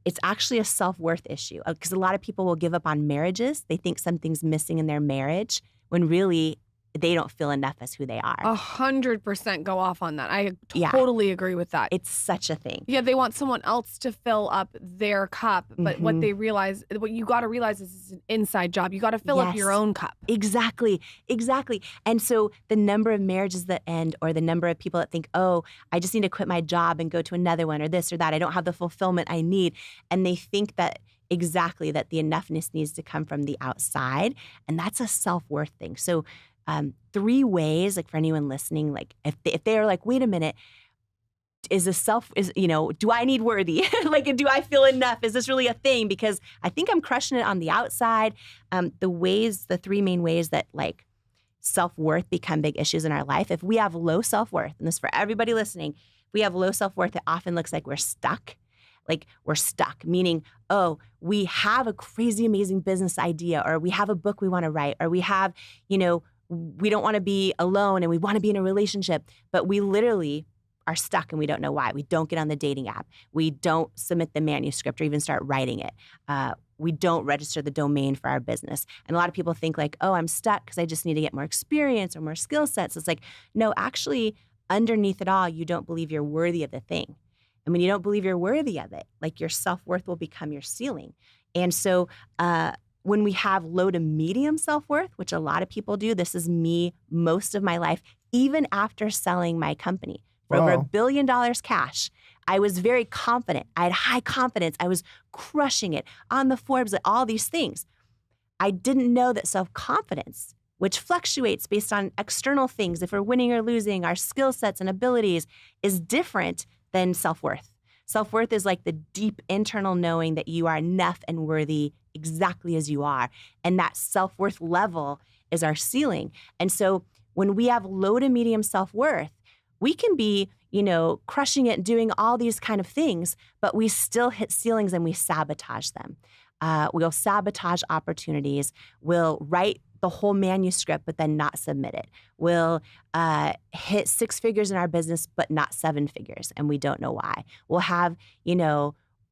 It's actually a self-worth issue, because a lot of people will give up on marriages. They think something's missing in their marriage, when really they don't feel enough as who they are. 100% go off on that. I totally agree with that. It's such a thing. Yeah, they want someone else to fill up their cup, but what you got to realize is it's an inside job. You got to fill up your own cup. Exactly. And so the number of marriages that end, or the number of people that think, oh, I just need to quit my job and go to another one, or this or that, I don't have the fulfillment I need. And they think that the enoughness needs to come from the outside. And that's a self-worth thing. So 3 ways, like for anyone listening, like if they are like, wait a minute, do I need worthy? Like, do I feel enough? Is this really a thing? Because I think I'm crushing it on the outside. The 3 main ways that like self-worth become big issues in our life. If we have low self-worth, and this is for everybody listening, if we have low self-worth, it often looks like we're stuck. Like we're stuck, meaning, oh, we have a crazy, amazing business idea, or we have a book we want to write, or we have, we don't want to be alone and we want to be in a relationship, but we literally are stuck and we don't know why. We don't get on the dating app. We don't submit the manuscript or even start writing it. We don't register the domain for our business. And a lot of people think like, oh, I'm stuck because I just need to get more experience or more skill sets. It's like, no, actually, underneath it all, you don't believe you're worthy of the thing. And when you don't believe you're worthy of it, like your self-worth will become your ceiling. And so when we have low to medium self-worth, which a lot of people do, this is me most of my life, even after selling my company for over $1 billion cash, I was very confident. I had high confidence. I was crushing it on the Forbes, all these things. I didn't know that self-confidence, which fluctuates based on external things, if we're winning or losing, our skill sets and abilities, is different than self-worth. Self-worth is like the deep internal knowing that you are enough and worthy exactly as you are. And that self-worth level is our ceiling. And so when we have low to medium self-worth, we can be, crushing it and doing all these kind of things, but we still hit ceilings and we sabotage them. We'll sabotage opportunities. We'll write the whole manuscript, but then not submit it. We'll hit 6 figures in our business, but not 7 figures, and we don't know why. We'll have,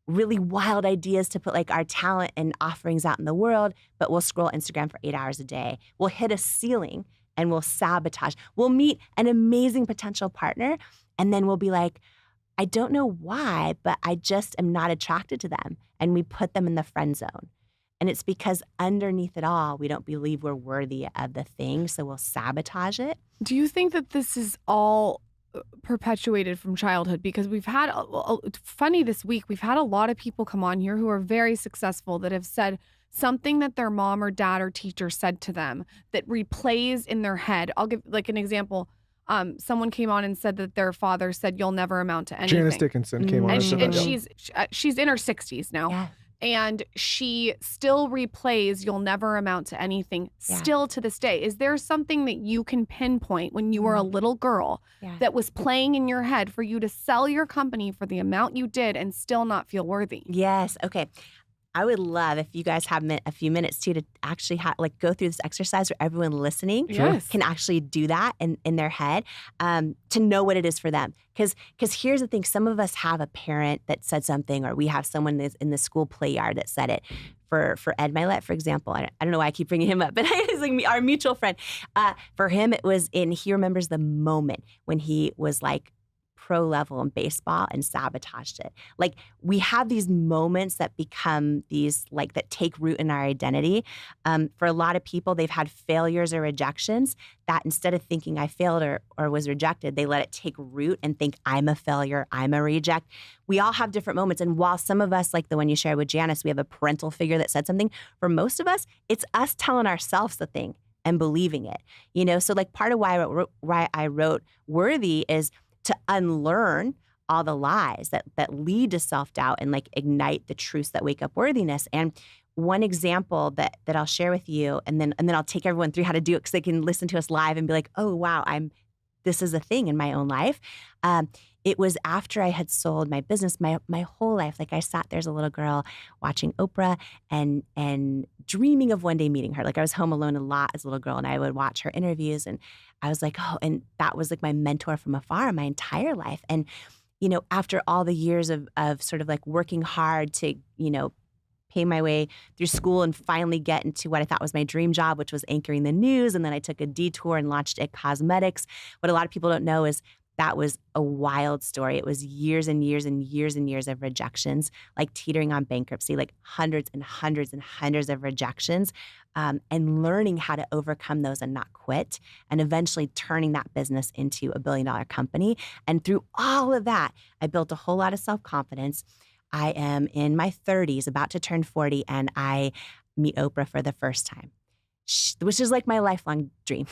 really wild ideas to put like our talent and offerings out in the world, but we'll scroll Instagram for 8 hours a day. We'll hit a ceiling and we'll sabotage. We'll meet an amazing potential partner, and then we'll be like, I don't know why, but I just am not attracted to them. And we put them in the friend zone. And it's because underneath it all, we don't believe we're worthy of the thing, so we'll sabotage it. Do you think that this is all perpetuated from childhood? Because we've had, funny this week, we've had a lot of people come on here who are very successful that have said something that their mom or dad or teacher said to them that replays in their head. I'll give like an example. Someone came on and said that their father said, "You'll never amount to anything." Janice Dickinson came on and said that. She's in her 60s now. Yeah. And she still replays, "You'll never amount to anything," still to this day. Is there something that you can pinpoint when you were a little girl that was playing in your head for you to sell your company for the amount you did and still not feel worthy? Yes. Okay. I would love if you guys have a few minutes too to actually go through this exercise where everyone listening can actually do that in their head to know what it is for them. Because here's the thing, some of us have a parent that said something, or we have someone that's in the school play yard that said it. For Ed Milet, for example, I don't know why I keep bringing him up, but it's like our mutual friend. For him, it was he remembers the moment when he was like pro level in baseball and sabotaged it. Like we have these moments that become these that take root in our identity. For a lot of people, they've had failures or rejections that instead of thinking I failed or was rejected, they let it take root and think I'm a failure, I'm a reject. We all have different moments. And while some of us, like the one you shared with Janice, we have a parental figure that said something, for most of us, it's us telling ourselves the thing and believing it. So like part of why I wrote Worthy is to unlearn all the lies that lead to self-doubt and ignite the truths that wake up worthiness. And one example that I'll share with you, and then I'll take everyone through how to do it because they can listen to us live and be like, oh wow, this is a thing in my own life. It was after I had sold my business, my whole life. I sat there as a little girl watching Oprah and dreaming of one day meeting her. I was home alone a lot as a little girl, and I would watch her interviews, and I was like, oh, and that was my mentor from afar my entire life. And, after all the years of sort of working hard to, pay my way through school and finally get into what I thought was my dream job, which was anchoring the news. And then I took a detour and launched It Cosmetics. What a lot of people don't know is that was a wild story. It was years and years and years and years of rejections, teetering on bankruptcy, hundreds and hundreds and hundreds of rejections, and learning how to overcome those and not quit, and eventually turning that business into a $1 billion company. And through all of that, I built a whole lot of self-confidence. I am in my 30s, about to turn 40, and I meet Oprah for the first time. which is like my lifelong dream.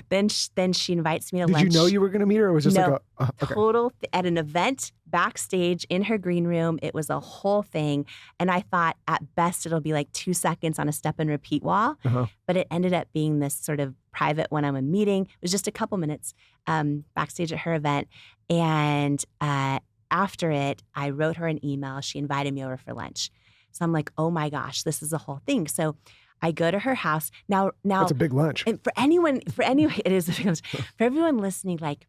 then she invites me to lunch. Did you know you were going to meet her, or was it just like a okay. Total at an event backstage in her green room? It was a whole thing. And I thought at best it'll be like 2 seconds on a step and repeat wall. But it ended up being this sort of private one-on-one meeting. It was just a couple minutes backstage at her event. And after it, I wrote her an email. She invited me over for lunch. So I'm like, oh my gosh, this is a whole thing. So I go to her house. Now that's a big lunch. And for anyone, it is a big lunch. For everyone listening, like,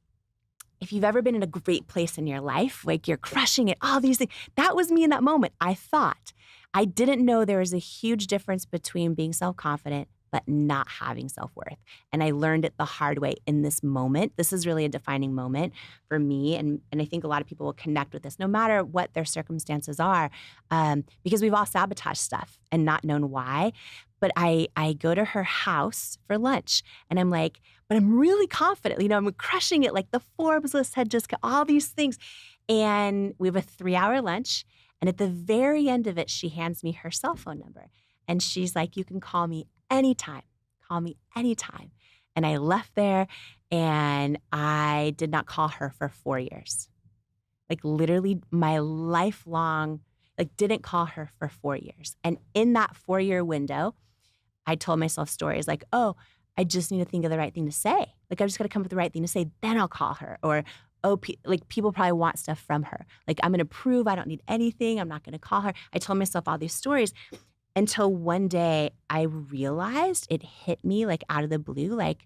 if you've ever been in a great place in your life, like you're crushing it, all these things, that was me in that moment. I didn't know there was a huge difference between being self-confident but not having self-worth. And I learned it the hard way in this moment. This is really a defining moment for me. And I think a lot of people will connect with this, no matter what their circumstances are, because we've all sabotaged stuff and not known why. But I go to her house for lunch and I'm like, but I'm really confident. You know, I'm crushing it. Like the Forbes list had just got all these things. And we have a 3-hour lunch. And at the very end of it, she hands me her cell phone number. And she's like, you can call me anytime. Call me anytime. And I left there and I did not call her for 4 years. Like literally my lifelong, like didn't call her for 4 years. And in that 4-year window, I told myself stories like, oh, I just need to think of the right thing to say. Like I just got to come up with the right thing to say, then I'll call her. Or, oh, like people probably want stuff from her. Like I'm going to prove I don't need anything. I'm not going to call her. I told myself all these stories. Until one day I realized, it hit me like out of the blue, like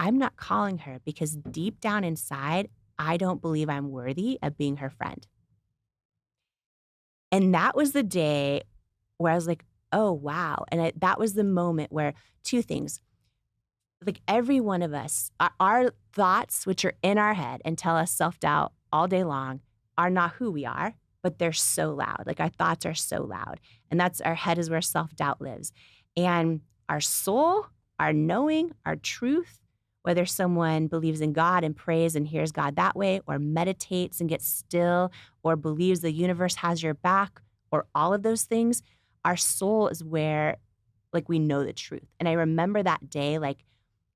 I'm not calling her because deep down inside, I don't believe I'm worthy of being her friend. And that was the day where I was like, oh, wow. And that was the moment where two things, like every one of us, our thoughts, which are in our head and tell us self-doubt all day long, are not who we are. But they're so loud. Like our thoughts are so loud. And that's our head is where self-doubt lives. And our soul, our knowing, our truth, whether someone believes in God and prays and hears God that way, or meditates and gets still, or believes the universe has your back, or all of those things, our soul is where like we know the truth. And I remember that day, like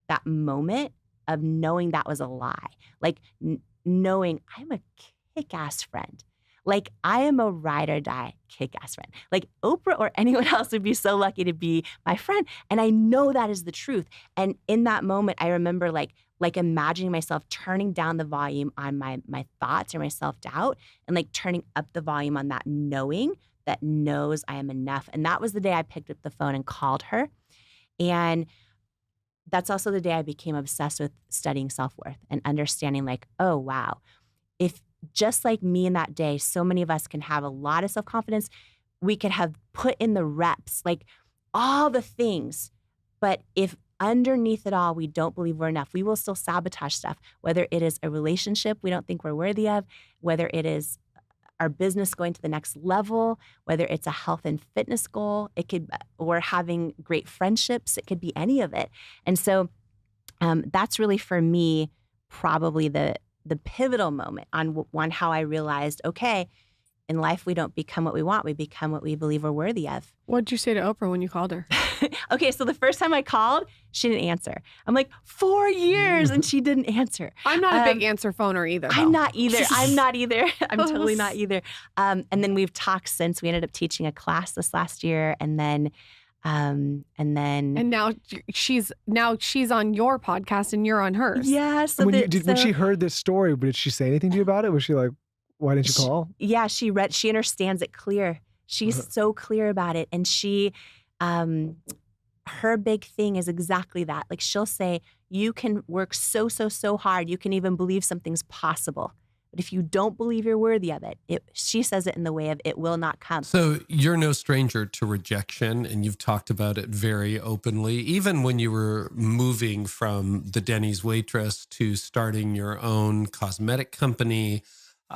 that moment of knowing that was a lie. Like knowing I'm a kick-ass friend. Like I am a ride or die kick-ass friend. Like Oprah or anyone else would be so lucky to be my friend. And I know that is the truth. And in that moment, I remember like imagining myself turning down the volume on my thoughts or my self-doubt and like turning up the volume on that knowing that knows I am enough. And that was the day I picked up the phone and called her. And that's also the day I became obsessed with studying self-worth and understanding like, oh, wow, if just like me in that day, so many of us can have a lot of self-confidence. We could have put in the reps, like all the things. But if underneath it all, we don't believe we're enough, we will still sabotage stuff, whether it is a relationship we don't think we're worthy of, whether it is our business going to the next level, whether it's a health and fitness goal, it could, or having great friendships, it could be any of it. And so that's really for me, probably the pivotal moment on how I realized, okay, in life, we don't become what we want. We become what we believe we're worthy of. What'd you say to Oprah when you called her? Okay, so the first time I called, she didn't answer. I'm like, 4 years, and she didn't answer. I'm not a big answer phoner either. I'm not either. I'm totally not either. And then we've talked since. We ended up teaching a class this last year, and now she's on your podcast and you're on hers. Yeah. So when she heard this story, did she say anything to you about it? Was she like, why didn't you call? She understands it clear. She's so clear about it. And she, her big thing is exactly that. Like she'll say, you can work so hard. You can even believe something's possible. But if you don't believe you're worthy of it, she says it in the way of it will not come. So you're no stranger to rejection, and you've talked about it very openly. Even when you were moving from the Denny's waitress to starting your own cosmetic company,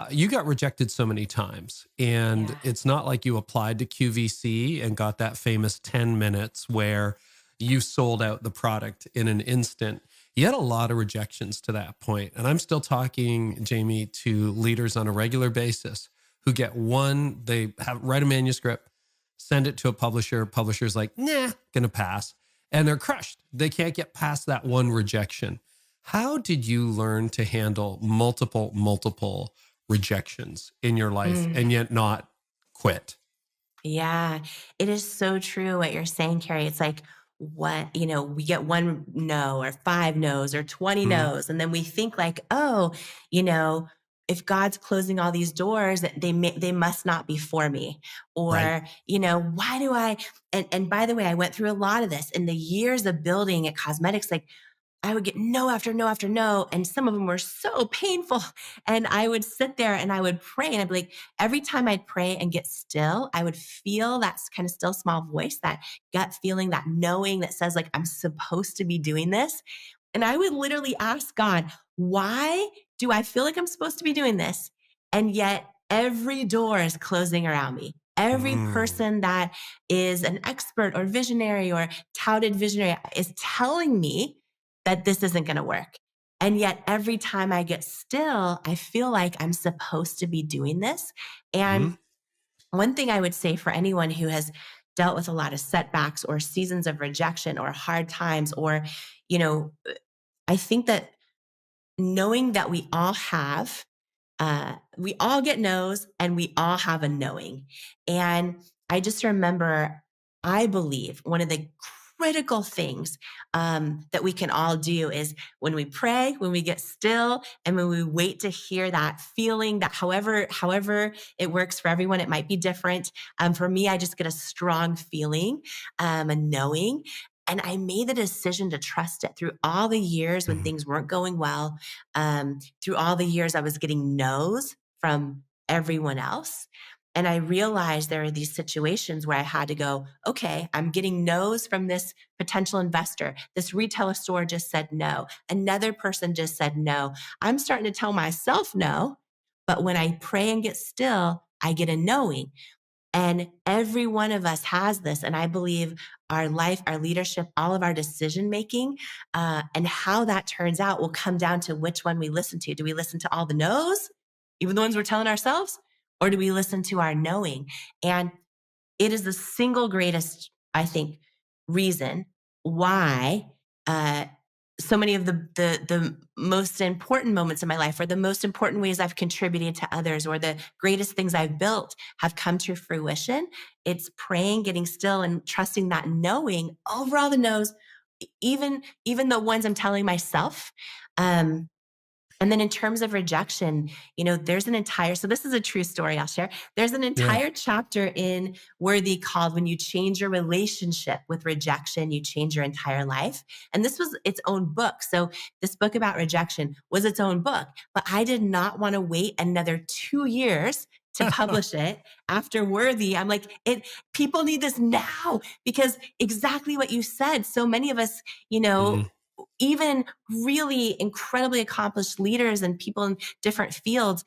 you got rejected so many times. And it's not like you applied to QVC and got that famous 10 minutes where you sold out the product in an instant. You had a lot of rejections to that point. And I'm still talking, Jamie, to leaders on a regular basis who get they write a manuscript, send it to a publisher. Publisher's like, nah, gonna pass. and they're crushed. They can't get past that one rejection. How did you learn to handle multiple rejections in your life and yet not quit? Yeah, it is so true what you're saying, Carrie. It's like, we get one no or 5 no's or 20 Mm, no's. And then we think like, oh, you know, if God's closing all these doors, they must not be for me. right. Or, why do and by the way, I went through a lot of this in the years of building at cosmetics. Like, I would get no after no after no. And some of them were so painful. And I would sit there and I would pray. And I'd be like, every time I'd pray and get still, I would feel that kind of still small voice, that gut feeling, that knowing that says, like, I'm supposed to be doing this. And I would literally ask God, why do I feel like I'm supposed to be doing this? And yet every door is closing around me. Every Mm, person that is an expert or visionary or touted visionary is telling me that this isn't going to work. And yet every time I get still, I feel like I'm supposed to be doing this. And mm, one thing I would say for anyone who has dealt with a lot of setbacks or seasons of rejection or hard times, or, you know, I think that knowing that we all get no's and we all have a knowing. And I just remember, I believe one of the critical things that we can all do is when we pray, when we get still, and when we wait to hear that feeling, that however it works for everyone, it might be different. For me, I just get a strong feeling, a knowing. And I made the decision to trust it through all the years when mm, things weren't going well. Through all the years I was getting no's from everyone else. And I realized there are these situations where I had to go, okay, I'm getting no's from this potential investor. This retailer store just said no. Another person just said no. I'm starting to tell myself no. But when I pray and get still, I get a knowing. And every one of us has this. And I believe our life, our leadership, all of our decision making, and how that turns out will come down to which one we listen to. Do we listen to all the no's, even the ones we're telling ourselves? Or do we listen to our knowing? And it is the single greatest, I think, reason why uh, so many of the most important moments in my life, or the most important ways I've contributed to others, or the greatest things I've built have come to fruition. It's praying, getting still, and trusting that knowing over all the no's, even the ones I'm telling myself. Um, and then in terms of rejection, there's so this is a true story I'll share. There's an yeah. entire chapter in Worthy called When You Change Your Relationship with Rejection, You Change Your Entire Life. And this was its own book. So this book about rejection was its own book, but I did not want to wait another 2 years to publish it after Worthy. I'm like, people need this now, because exactly what you said. So many of us, Mm, even really incredibly accomplished leaders and people in different fields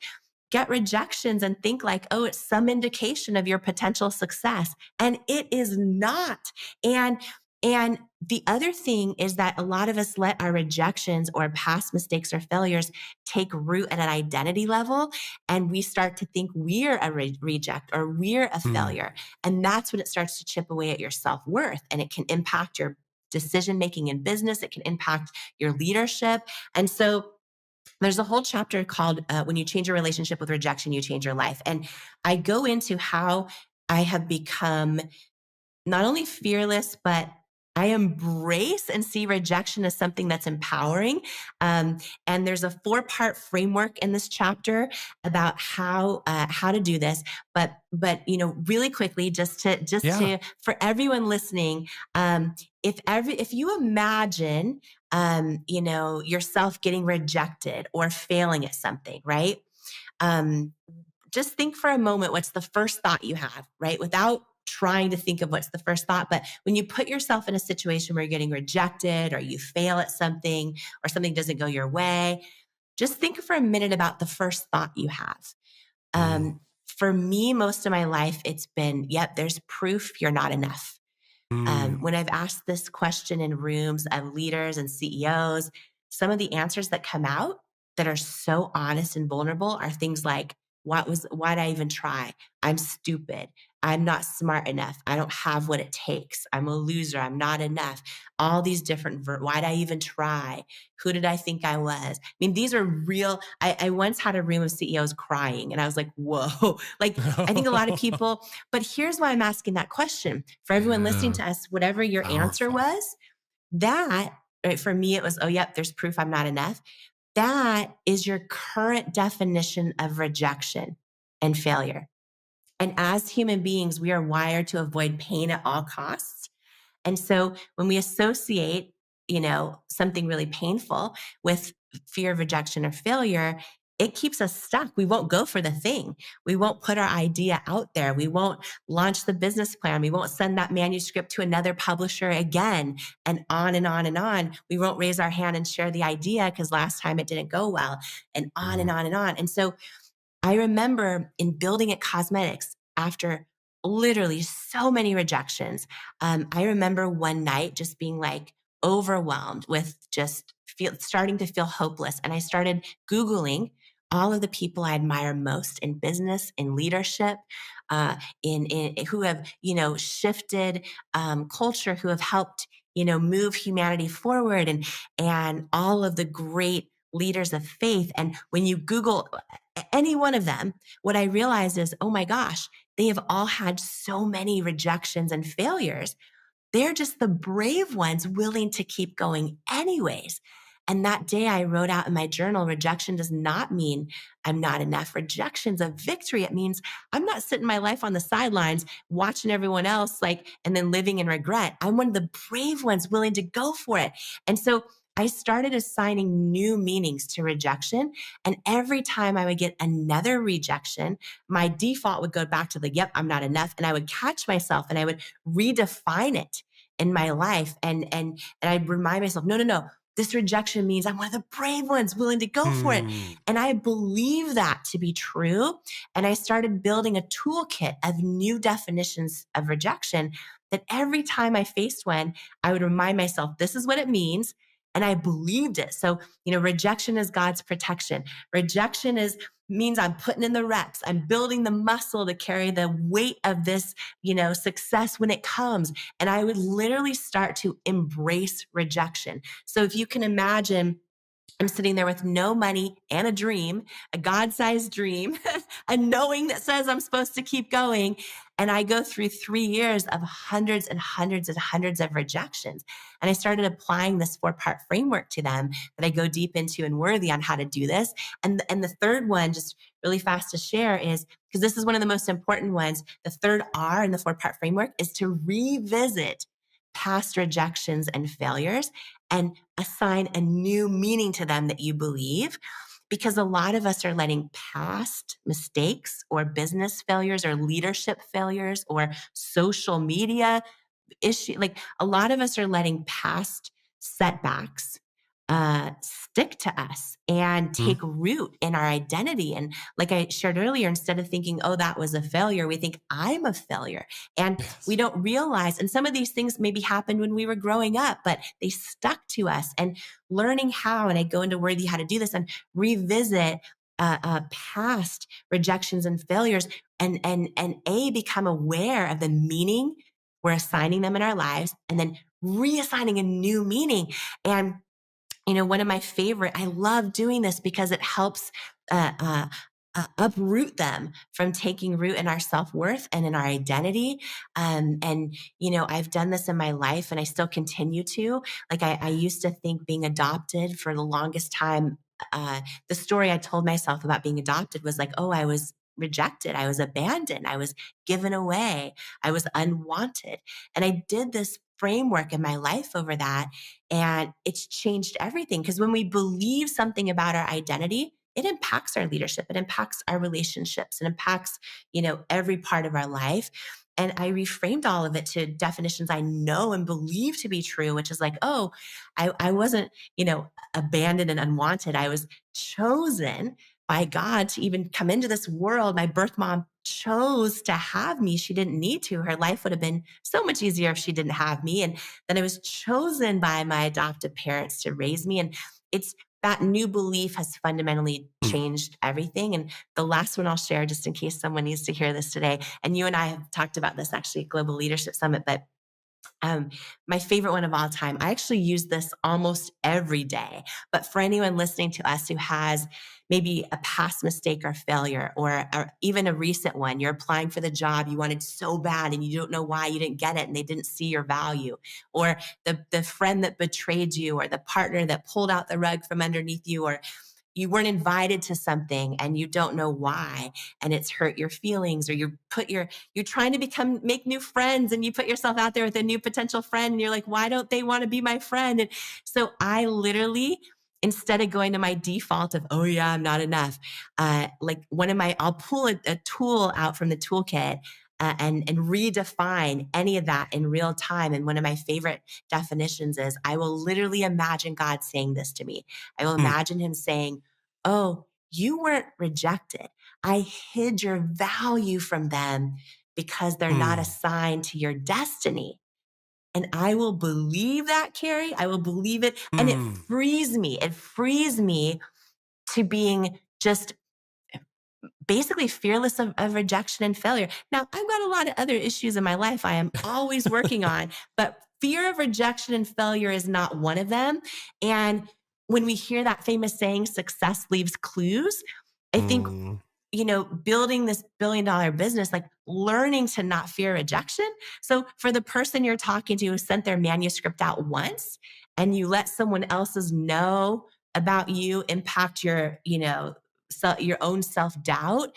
get rejections and think like, oh, it's some indication of your potential success. And it is not. And the other thing is that a lot of us let our rejections or past mistakes or failures take root at an identity level. And we start to think we're a reject or we're a mm, failure. And that's when it starts to chip away at your self-worth, and it can impact your decision making in business. It can impact your leadership. And so there's a whole chapter called When You Change Your Relationship with Rejection, You Change Your Life. And I go into how I have become not only fearless, but I embrace and see rejection as something that's empowering. And there's a 4-part framework in this chapter about how to do this. But really quickly, just yeah. to for everyone listening, if you imagine, yourself getting rejected or failing at something, right? Um, just think for a moment, what's the first thought you have, right? Without trying to think of what's the first thought. But when you put yourself in a situation where you're getting rejected, or you fail at something, or something doesn't go your way, just think for a minute about the first thought you have. Mm, For me, most of my life, it's been, yep, there's proof you're not enough. mm, When I've asked this question in rooms of leaders and CEOs, some of the answers that come out that are so honest and vulnerable are things like, why'd I even try? I'm stupid. I'm not smart enough. I don't have what it takes. I'm a loser. I'm not enough. All these different, why'd I even try? Who did I think I was? I mean, these are real. I once had a room of CEOs crying and I was like, whoa, like I think a lot of people, but here's why I'm asking that question for everyone listening to us, whatever your answer was, that right, for me, it was, oh, yep, there's proof I'm not enough. That is your current definition of rejection and failure. And as human beings, we are wired to avoid pain at all costs. And so when we associate, something really painful with fear of rejection or failure, it keeps us stuck. We won't go for the thing. We won't put our idea out there. We won't launch the business plan. We won't send that manuscript to another publisher again, and on and on and on. We won't raise our hand and share the idea because last time it didn't go well, and on and on and on. And so I remember in building at Cosmetics, after literally so many rejections, I remember one night just being like overwhelmed with just starting to feel hopeless. And I started Googling all of the people I admire most in business, in leadership, in who have, shifted culture, who have helped, move humanity forward, and all of the great leaders of faith. And when you Google any one of them, what I realized is, oh my gosh, they have all had so many rejections and failures. They're just the brave ones willing to keep going anyways. And that day I wrote out in my journal, rejection does not mean I'm not enough. Rejection's a victory. It means I'm not sitting my life on the sidelines watching everyone else and then living in regret. I'm one of the brave ones willing to go for it. And so I started assigning new meanings to rejection. And every time I would get another rejection, my default would go back to yep, I'm not enough. And I would catch myself and I would redefine it in my life. And I'd remind myself, no. This rejection means I'm one of the brave ones willing to go for it. And I believe that to be true. And I started building a toolkit of new definitions of rejection that every time I faced one, I would remind myself, this is what it means. And I believed it. So, rejection is God's protection. Rejection means I'm putting in the reps. I'm building the muscle to carry the weight of this, success when it comes. And I would literally start to embrace rejection. So if you can imagine, I'm sitting there with no money and a dream, a God-sized dream, a knowing that says I'm supposed to keep going. And I go through 3 years of hundreds and hundreds and hundreds of rejections. And I started applying this 4-part framework to them that I go deep into in Worthy on how to do this. And the third one, just really fast to share, is because this is one of the most important ones. The third R in the 4-part framework is to revisit past rejections and failures and assign a new meaning to them that you believe. Because a lot of us are letting past mistakes or business failures or leadership failures or social media issue, a lot of us are letting past setbacks stick to us and take root in our identity. And like I shared earlier, instead of thinking, oh, that was a failure, we think I'm a failure. And we don't realize, and some of these things maybe happened when we were growing up, but they stuck to us. And learning how, and I go into Worthy how to do this and revisit past rejections and failures and become aware of the meaning we're assigning them in our lives, and then reassigning a new meaning. And one of my favorite, I love doing this because it helps uproot them from taking root in our self-worth and in our identity. I've done this in my life and I still continue to. I used to think being adopted for the longest time, the story I told myself about being adopted was I was rejected. I was abandoned. I was given away. I was unwanted. And I did this framework in my life over that. And it's changed everything. Because when we believe something about our identity, it impacts our leadership. It impacts our relationships. It impacts, every part of our life. And I reframed all of it to definitions I know and believe to be true, which is I wasn't, abandoned and unwanted. I was chosen by God to even come into this world. My birth mom chose to have me. She didn't need to. Her life would have been so much easier if she didn't have me. And then I was chosen by my adoptive parents to raise me. And that new belief has fundamentally changed everything. And the last one I'll share, just in case someone needs to hear this today, and you and I have talked about this actually at Global Leadership Summit, but my favorite one of all time, I actually use this almost every day. But for anyone listening to us who has maybe a past mistake or failure, or even a recent one, you're applying for the job you wanted so bad and you don't know why you didn't get it and they didn't see your value, or the friend that betrayed you, or the partner that pulled out the rug from underneath you, or you weren't invited to something and you don't know why, and it's hurt your feelings, or you're trying to make new friends and you put yourself out there with a new potential friend and you're like, why don't they want to be my friend? And so I literally, instead of going to my default of, oh yeah, I'm not enough, I'll pull a tool out from the toolkit and redefine any of that in real time. And one of my favorite definitions is, I will literally imagine God saying this to me. I will imagine him saying, oh, you weren't rejected. I hid your value from them because they're not assigned to your destiny. And I will believe that, Carrie. I will believe it. And it frees me. It frees me to being just basically fearless of rejection and failure. Now, I've got a lot of other issues in my life I am always working on, but fear of rejection and failure is not one of them. And when we hear that famous saying, success leaves clues, I think, building this billion-dollar business, like learning to not fear rejection. So for the person you're talking to who sent their manuscript out once, and you let someone else's know about you impact your, your own self-doubt,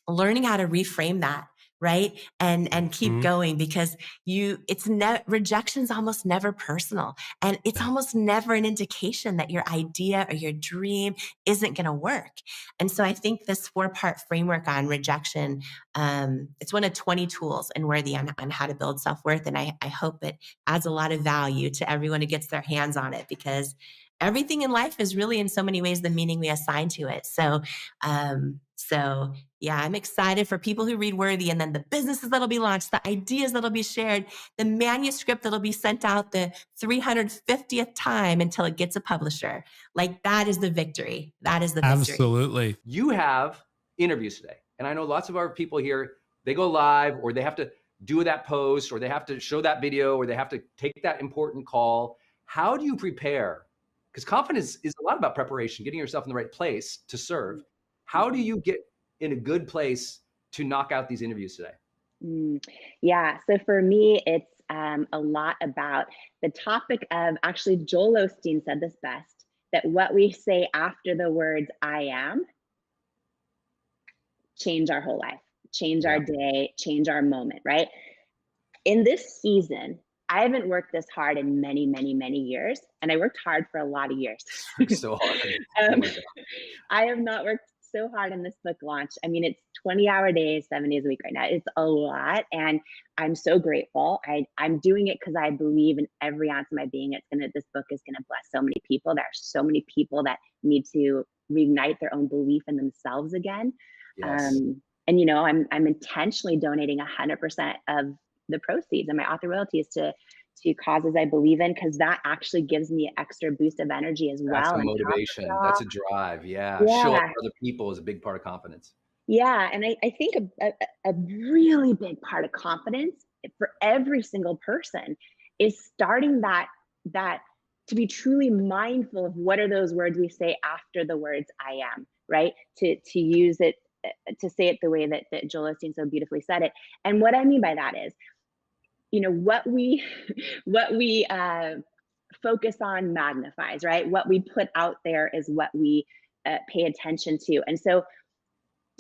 learning how to reframe that, right? And keep going, because rejection's almost never personal. And it's almost never an indication that your idea or your dream isn't going to work. And so I think this 4-part framework on rejection, it's one of 20 tools in Worthy on how to build self-worth. And I hope it adds a lot of value to everyone who gets their hands on it, because everything in life is really in so many ways the meaning we assign to it. So yeah, I'm excited for people who read Worthy, and then the businesses that'll be launched, the ideas that'll be shared, the manuscript that'll be sent out the 350th time until it gets a publisher. Like, that is the victory. That is the victory. Absolutely. You have interviews today. And I know lots of our people here, they go live, or they have to do that post, or they have to show that video, or they have to take that important call. How do you prepare? Because confidence is a lot about preparation, getting yourself in the right place to serve. How do you get in a good place to knock out these interviews today? Yeah, so for me, it's a lot about the topic of, actually, Joel Osteen said this best, that what we say after the words I am change our whole life, change our day, change our moment, right? In this season, I haven't worked this hard in many, many, many years. And I worked hard for a lot of years. So hard. I have not worked so hard on this book launch. I mean, it's 20-hour days, 7 days a week right now. It's a lot. And I'm so grateful. I'm doing it because I believe in every ounce of my being. This book is going to bless so many people. There are so many people that need to reignite their own belief in themselves again. Yes. And I'm intentionally donating 100% of the proceeds and my author royalties to causes I believe in, because that actually gives me an extra boost of energy as well. That's a motivation. That's a drive. Yeah. Show up for other people is a big part of confidence. Yeah. And I think a really big part of confidence for every single person is starting that to be truly mindful of what are those words we say after the words I am, right? To use it, to say it the way that Joel Osteen so beautifully said it. And what I mean by that is, what we focus on magnifies, right? What we put out there is what we pay attention to. And so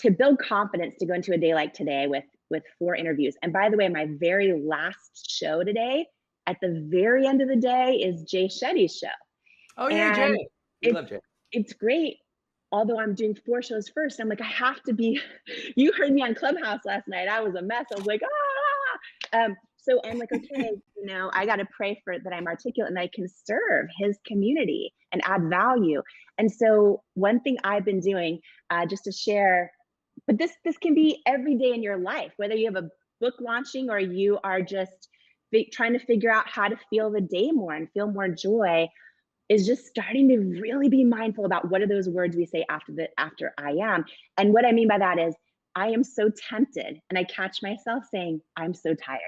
to build confidence, to go into a day like today with 4 interviews. And by the way, my very last show today, at the very end of the day, is Jay Shetty's show. Oh yeah, Jay. We love Jay. It's great. Although I'm doing 4 shows first, I'm like, I have to be, you heard me on Clubhouse last night. I was a mess. I was like, so I'm like, okay, I got to pray for that I'm articulate and I can serve his community and add value. And so one thing I've been doing, just to share, but this can be every day in your life, whether you have a book launching or you are just trying to figure out how to feel the day more and feel more joy. is just starting to really be mindful about what are those words we say after I am. And what I mean by that is I am so tempted, and I catch myself saying, I'm so tired.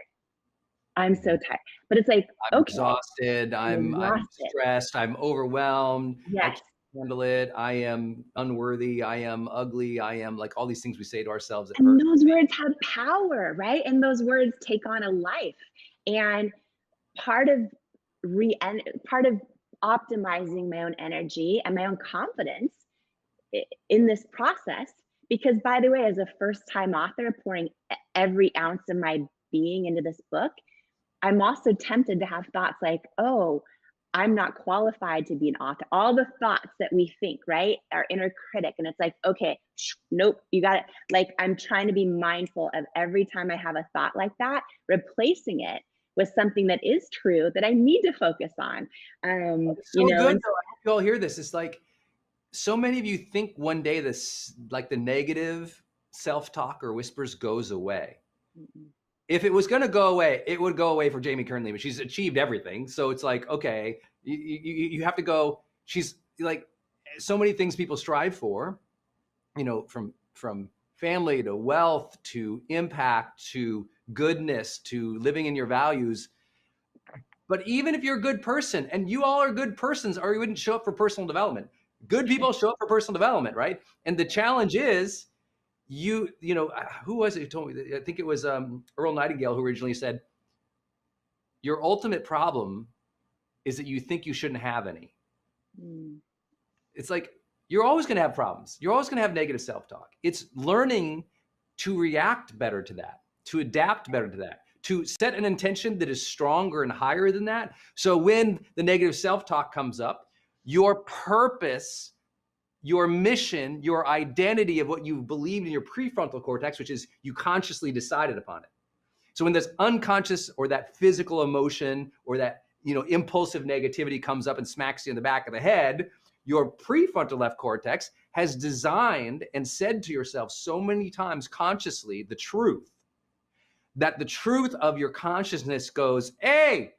I'm so tired. But it's like, I'm okay, exhausted. I'm exhausted. stressed. I'm overwhelmed. I Yes. can't handle it. I am unworthy. I am ugly. I am like all these things we say to ourselves that And hurt. those words have power, right? And those words take on a life. And part of part of optimizing my own energy and my own confidence in this process, because by the way, as a first time author pouring every ounce of my being into this book, I'm also tempted to have thoughts like, oh, I'm not qualified to be an author. All the thoughts that we think, right? Our inner critic. And it's like, okay, nope, you got it. Like, I'm trying to be mindful of every time I have a thought like that, replacing it with something that is true that I need to focus on. It's so good though. I hope you all hear this. It's like so many of you think one day this, like the negative self-talk or whispers goes away. If it was going to go away, it would go away for Jamie Kern Lima. She's achieved everything. So it's like, okay, you have to go. She's like so many things people strive for, you know, from family to wealth to impact to goodness to living in your values. But even if you're a good person, and you all are good persons, or you wouldn't show up for personal development. Good people show up for personal development, right? And the challenge is, you know, who was it who told me? I think it was Earl Nightingale who originally said, your ultimate problem is that you think you shouldn't have any. It's like, you're always going to have problems. You're always going to have negative self-talk. It's learning to react better to that, to adapt better to that, to set an intention that is stronger and higher than that. So when the negative self-talk comes up, your purpose, your mission, your identity of what you believed in your prefrontal cortex, which is you consciously decided upon it. So when this unconscious or that physical emotion or that, you know, impulsive negativity comes up and smacks you in the back of the head, your prefrontal left cortex has designed and said to yourself so many times consciously the truth, that the truth of your consciousness goes, hey,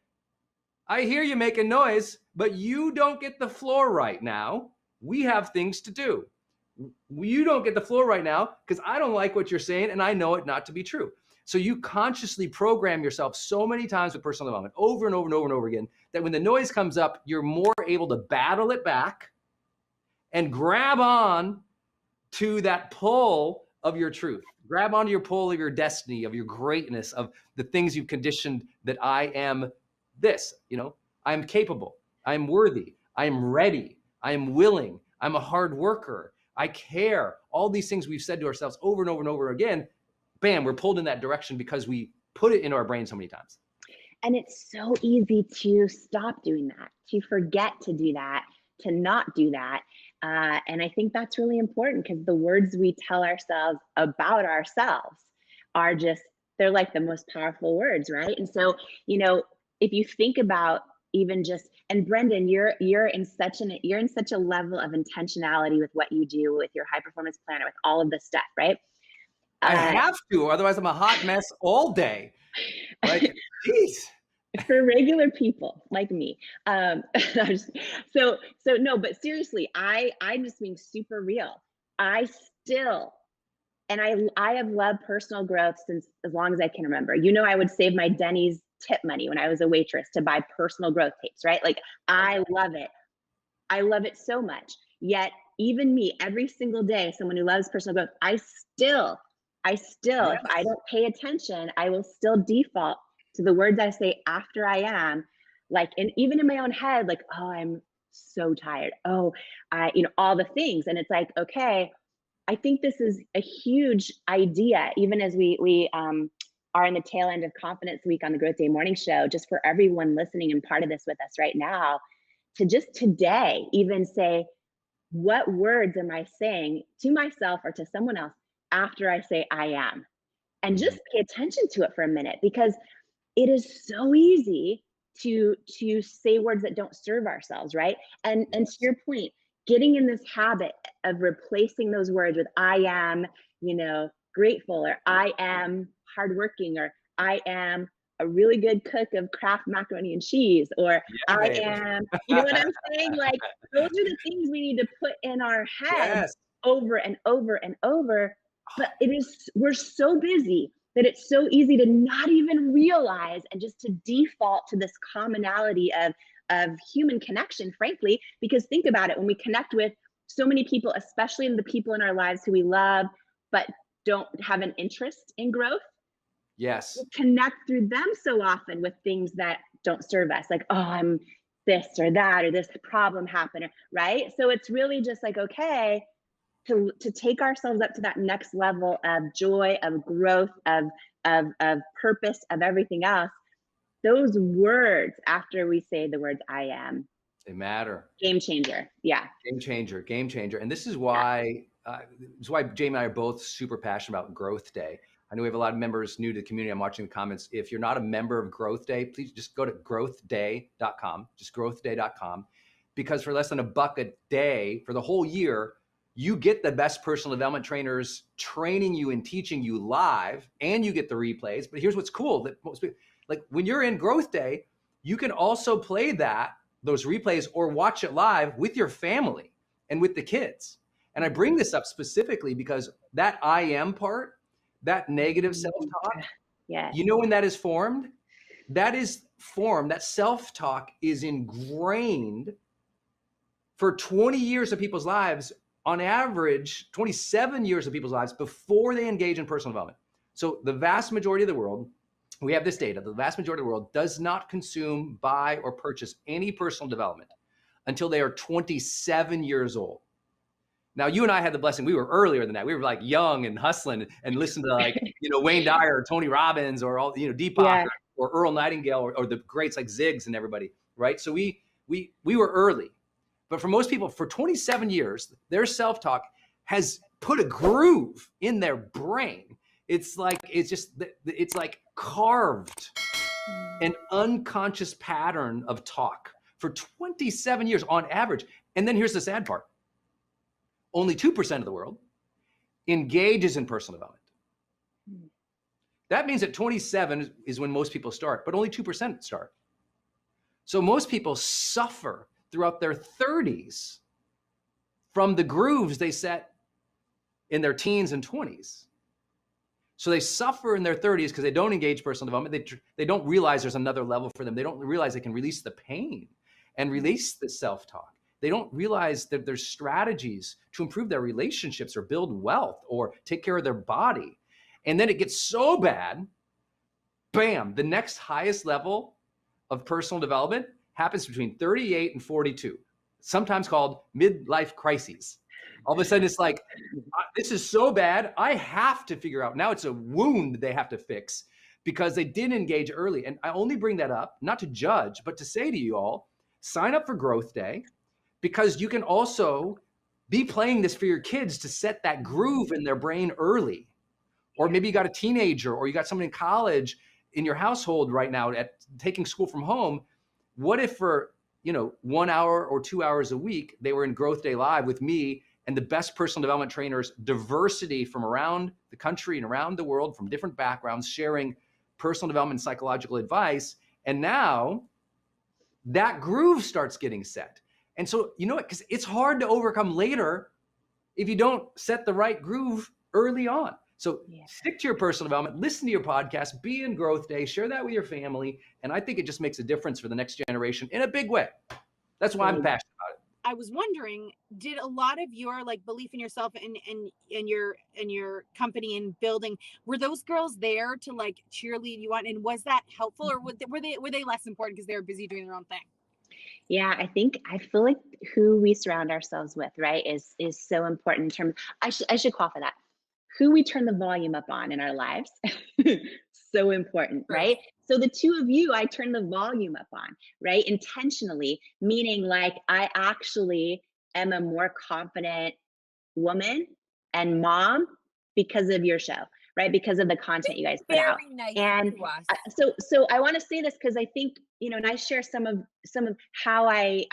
I hear you making noise, but you don't get the floor right now. We have things to do. You don't get the floor right now because I don't like what you're saying and I know it not to be true. So you consciously program yourself so many times with personal development over and over and over and over again that when the noise comes up, you're more able to battle it back and grab on to that pull of your truth. Grab onto your pull of your destiny, of your greatness, of the things you've conditioned that I am this, you know, I'm capable, I'm worthy, I am ready, I am willing, I'm a hard worker, I care. All these things we've said to ourselves over and over and over again, bam, we're pulled in that direction because we put it into our brain so many times. And it's so easy to stop doing that, to forget to do that, to not do that. And I think that's really important because the words we tell ourselves about ourselves are just, they're like the most powerful words, right? And so, you know, if you think about even just, and Brendan, you're in such a level of intentionality with what you do with your high performance planner, with all of this stuff, right? I have to, otherwise I'm a hot mess all day. Like, geez. For regular people like me. So no, but seriously, I'm just being super real. I have loved personal growth since as long as I can remember. You know, I would save my Denny's tip money when I was a waitress to buy personal growth tapes, right? Like, I love it. I love it so much. Yet even me, every single day, someone who loves personal growth, I still, yes, if I don't pay attention, I will still default to the words I say after I am, like, and even in my own head, like, oh, I'm so tired. Oh, you know, all the things. And it's like, okay, I think this is a huge idea, even as we are in the tail end of Confidence Week on the Growth Day Morning Show, just for everyone listening and part of this with us right now, to just today even say, what words am I saying to myself or to someone else after I say I am? And just pay attention to it for a minute, because it is so easy to say words that don't serve ourselves, right? And to your point, getting in this habit of replacing those words with I am, you know, grateful, or I am hardworking, or I am a really good cook of Kraft macaroni and cheese, or Yeah, I baby. am, you know what I'm saying? Like, those are the things we need to put in our head Yes. over and over and over. But we're so busy that it's so easy to not even realize and just to default to this commonality of human connection, frankly, because think about it, when we connect with so many people, especially in the people in our lives who we love, but don't have an interest in growth, Yes. we connect through them so often with things that don't serve us, like, oh, I'm this or that, or this problem happened, right? So it's really just like, okay, to take ourselves up to that next level of joy, of growth, of purpose, of everything else. Those words after we say the words I am, They matter. game changer. Yeah. Game changer, game changer. And this is Yeah. why Jamie and I are both super passionate about Growth Day. I know we have a lot of members new to the community. I'm watching the comments. If you're not a member of Growth Day, please just go to growthday.com, just growthday.com, because for less than $1 a day for the whole year, you get the best personal development trainers training you and teaching you live, and you get the replays. But here's what's cool, that most people, like when you're in Growth Day, you can also play those replays or watch it live with your family and with the kids. And I bring this up specifically because that I am part, that negative self-talk, Yeah. you know when that is formed? That self-talk is ingrained for 20 years of people's lives, on average, 27 years of people's lives before they engage in personal development. So the vast majority of the world, we have this data, the vast majority of the world does not consume, buy, or purchase any personal development until they are 27 years old. Now, you and I had the blessing, we were earlier than that. We were like young and hustling and listened to like, Wayne Dyer, or Tony Robbins, or all, Deepak, Yeah. or Earl Nightingale, or the greats like Ziggs and everybody, right? So we were early. But for most people, for 27 years, their self-talk has put a groove in their brain. It's like carved an unconscious pattern of talk for 27 years on average. And then here's the sad part. Only 2% of the world engages in personal development. That means that 27 is when most people start, but only 2% start. So most people suffer throughout their 30s from the grooves they set in their teens and 20s. So they suffer in their 30s because they don't engage personal development. They don't realize there's another level for them. They don't realize they can release the pain and release the self-talk. They don't realize that there's strategies to improve their relationships or build wealth or take care of their body. And then it gets so bad, bam, the next highest level of personal development happens between 38 and 42, sometimes called midlife crises. All of a sudden it's like, this is so bad, I have to figure out, now it's a wound they have to fix because they didn't engage early. And I only bring that up, not to judge, but to say to you all, sign up for Growth Day, because you can also be playing this for your kids to set that groove in their brain early. Or maybe you got a teenager, or you got someone in college in your household right now at taking school from home. What if for 1 hour or 2 hours a week, they were in Growth Day Live with me and the best personal development trainers, diversity from around the country and around the world, from different backgrounds, sharing personal development and psychological advice. And now that groove starts getting set. And so, because it's hard to overcome later if you don't set the right groove early on. So stick to your personal development, listen to your podcast, be in Growth Day, share that with your family. And I think it just makes a difference for the next generation in a big way. That's why I'm passionate about it. I was wondering, did a lot of your belief in yourself and your company and building, were those girls there to cheerlead you on? And was that helpful, or were they less important because they were busy doing their own thing? Yeah, I feel like who we surround ourselves with, right, is so important in terms. I should qualify that. Who we turn the volume up on in our lives, so important, right? So the two of you, I turn the volume up on, right? Intentionally, meaning I actually am a more confident woman and mom because of your show, right? Because of the content you guys put out. Nice And to us. so I want to say this because I think, and I share some of how I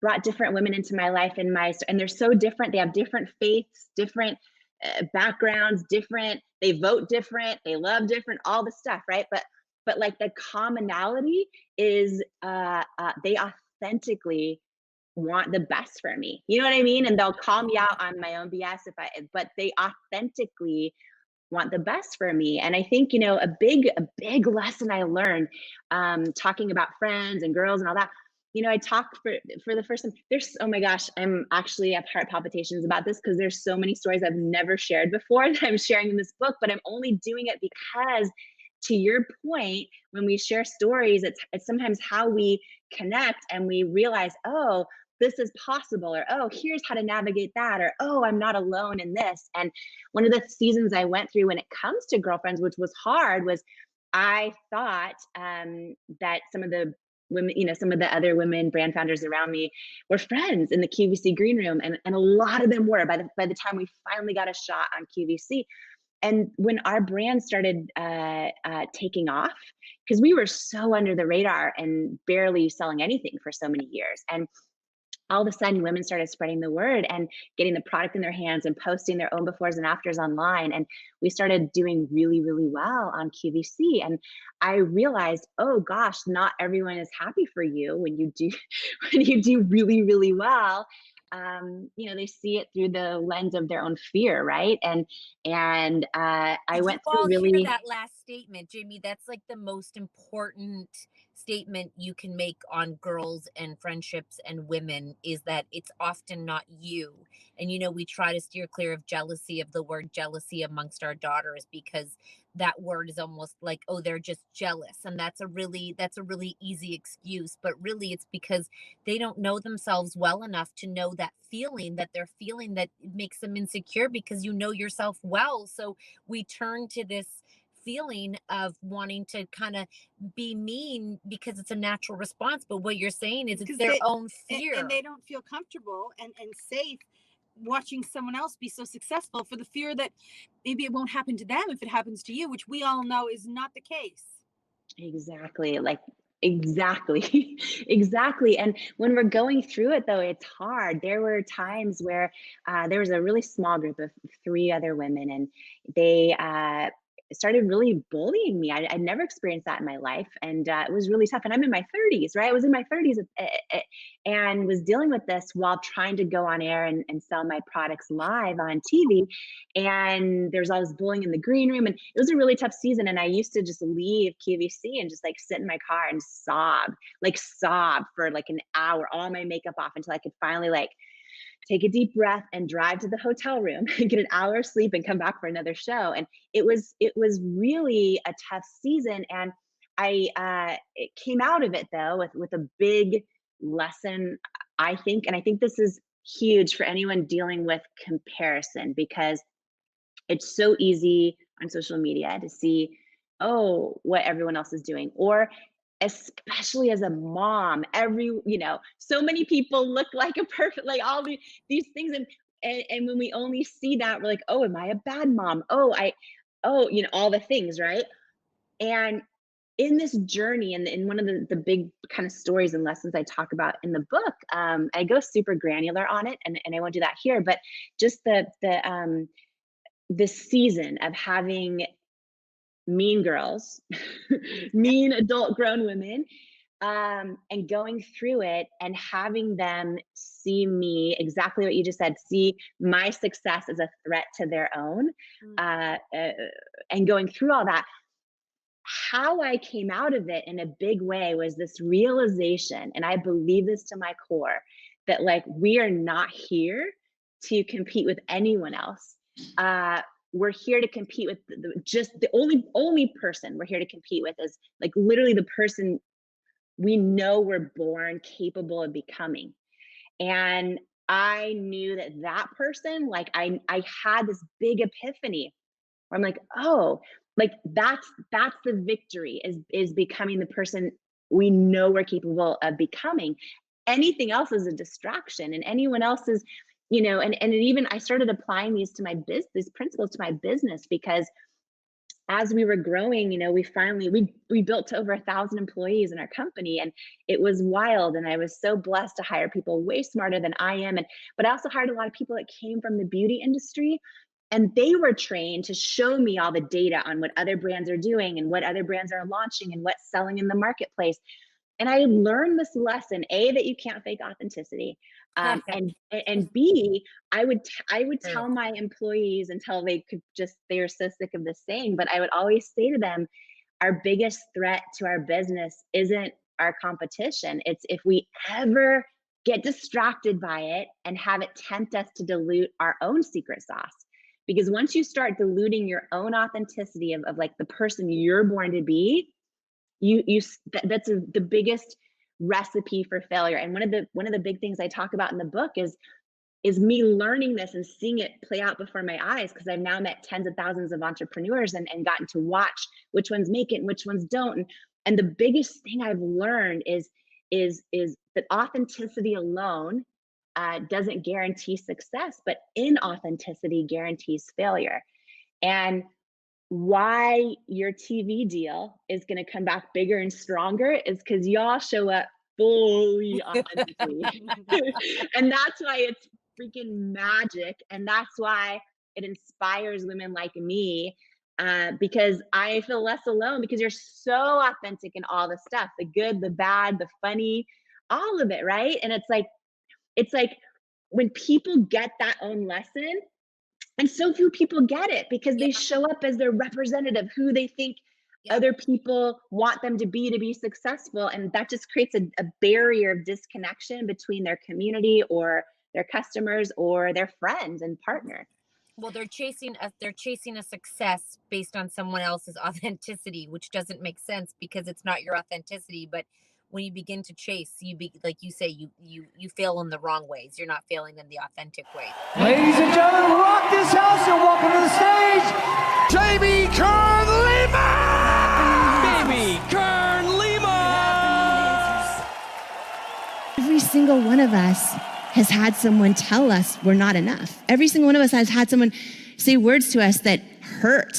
brought different women into my life and they're so different. They have different faiths, different backgrounds, different they vote different, they love different, all the stuff, right? But like the commonality is they authentically want the best for me. You know what I mean? And they'll call me out on my own BS but they authentically want the best for me. And I think, a big lesson I learned, talking about friends and girls and all that, I talked for the first time. Oh my gosh, I'm actually have heart palpitations about this because there's so many stories I've never shared before that I'm sharing in this book, but I'm only doing it because, to your point, when we share stories, it's sometimes how we connect and we realize, oh, this is possible, or oh, here's how to navigate that, or oh, I'm not alone in this. And one of the seasons I went through when it comes to girlfriends, which was hard, was I thought that some of the women, some of the other women brand founders around me were friends in the QVC green room, and a lot of them were by the time we finally got a shot on QVC. And when our brand started taking off, because we were so under the radar and barely selling anything for so many years, and all of a sudden women started spreading the word and getting the product in their hands and posting their own befores and afters online, and we started doing really, really well on QVC. And I realized, oh gosh, not everyone is happy for you when you do when you do really, really well. They see it through the lens of their own fear, right? And I Did went you through all hear really. that last statement, Jamie? That's like the most important statement you can make on girls and friendships and women, is that it's often not you. And we try to steer clear of jealousy, of the word jealousy amongst our daughters, because that word is almost like, oh, they're just jealous. And that's a really easy excuse, but really it's because they don't know themselves well enough to know that feeling that they're feeling, that makes them insecure, because yourself well. So we turn to this feeling of wanting to kind of be mean because it's a natural response. But what you're saying is it's their own fear. And they don't feel comfortable and safe watching someone else be so successful, for the fear that maybe it won't happen to them if it happens to you, which we all know is not the case. Exactly. Exactly. Exactly. And when we're going through it, though, it's hard. There were times where there was a really small group of 3 other women, and they started really bullying me. I'd never experienced that in my life. And it was really tough. And I'm in my 30s, right? I was in my 30s and was dealing with this while trying to go on air and sell my products live on TV. And there's all this bullying in the green room. And it was a really tough season. And I used to just leave QVC and just sit in my car and sob for like an hour, all my makeup off, until I could finally take a deep breath and drive to the hotel room and get an hour of sleep and come back for another show. And it was really a tough season. And I it came out of it, though, with a big lesson, I think. And I think this is huge for anyone dealing with comparison, because it's so easy on social media to see, oh, what everyone else is doing, or especially as a mom, so many people look like a perfect, like all these things. And when we only see that, we're like, oh, am I a bad mom? Oh, all the things, right? And in this journey, and in one of the big kind of stories and lessons I talk about in the book, I go super granular on it, and I won't do that here, but just the season of having mean girls, mean adult grown women, and going through it and having them see me, exactly what you just said, see my success as a threat to their own, and going through all that. How I came out of it in a big way was this realization, and I believe this to my core, that we are not here to compete with anyone else. We're here to compete with just the only person we're here to compete with is literally the person we know we're born capable of becoming. And I knew that person, I had this big epiphany where I'm like, oh, that's the victory, is becoming the person we know we're capable of becoming. Anything else is a distraction, and anyone else is, and even I started applying these principles to my business, because as we were growing, we built to over 1,000 employees in our company, and it was wild. And I was so blessed to hire people way smarter than I am. But I also hired a lot of people that came from the beauty industry. And they were trained to show me all the data on what other brands are doing and what other brands are launching and what's selling in the marketplace. And I learned this lesson, A, that you can't fake authenticity. And B, I would tell my employees until they were so sick of this saying, but I would always say to them, our biggest threat to our business isn't our competition. It's if we ever get distracted by it and have it tempt us to dilute our own secret sauce. Because once you start diluting your own authenticity of like the person you're born to be, that's the biggest recipe for failure. And one of the big things I talk about in the book is me learning this and seeing it play out before my eyes, because I've now met tens of thousands of entrepreneurs and gotten to watch which ones make it and which ones don't. And the biggest thing I've learned is that authenticity alone doesn't guarantee success, but inauthenticity guarantees failure. And why your TV deal is going to come back bigger and stronger is because y'all show up fully authentically. And that's why it's freaking magic. And that's why it inspires women like me, because I feel less alone, because you're so authentic in all the stuff, the good, the bad, the funny, all of it, right? And it's like when people get that own lesson, and so few people get it because they show up as their representative, who they think other people want them to be successful. And that just creates a barrier of disconnection between their community or their customers or their friends and partner. Well, they're chasing a success based on someone else's authenticity, which doesn't make sense because it's not your authenticity. But when you begin to chase, like you say, you fail in the wrong ways. You're not failing in the authentic way. Ladies and gentlemen, rock this house and welcome to the stage, Jamie Kern Lima! Baby Kern Lima! Every single one of us has had someone tell us we're not enough. Every single one of us has had someone say words to us that hurt.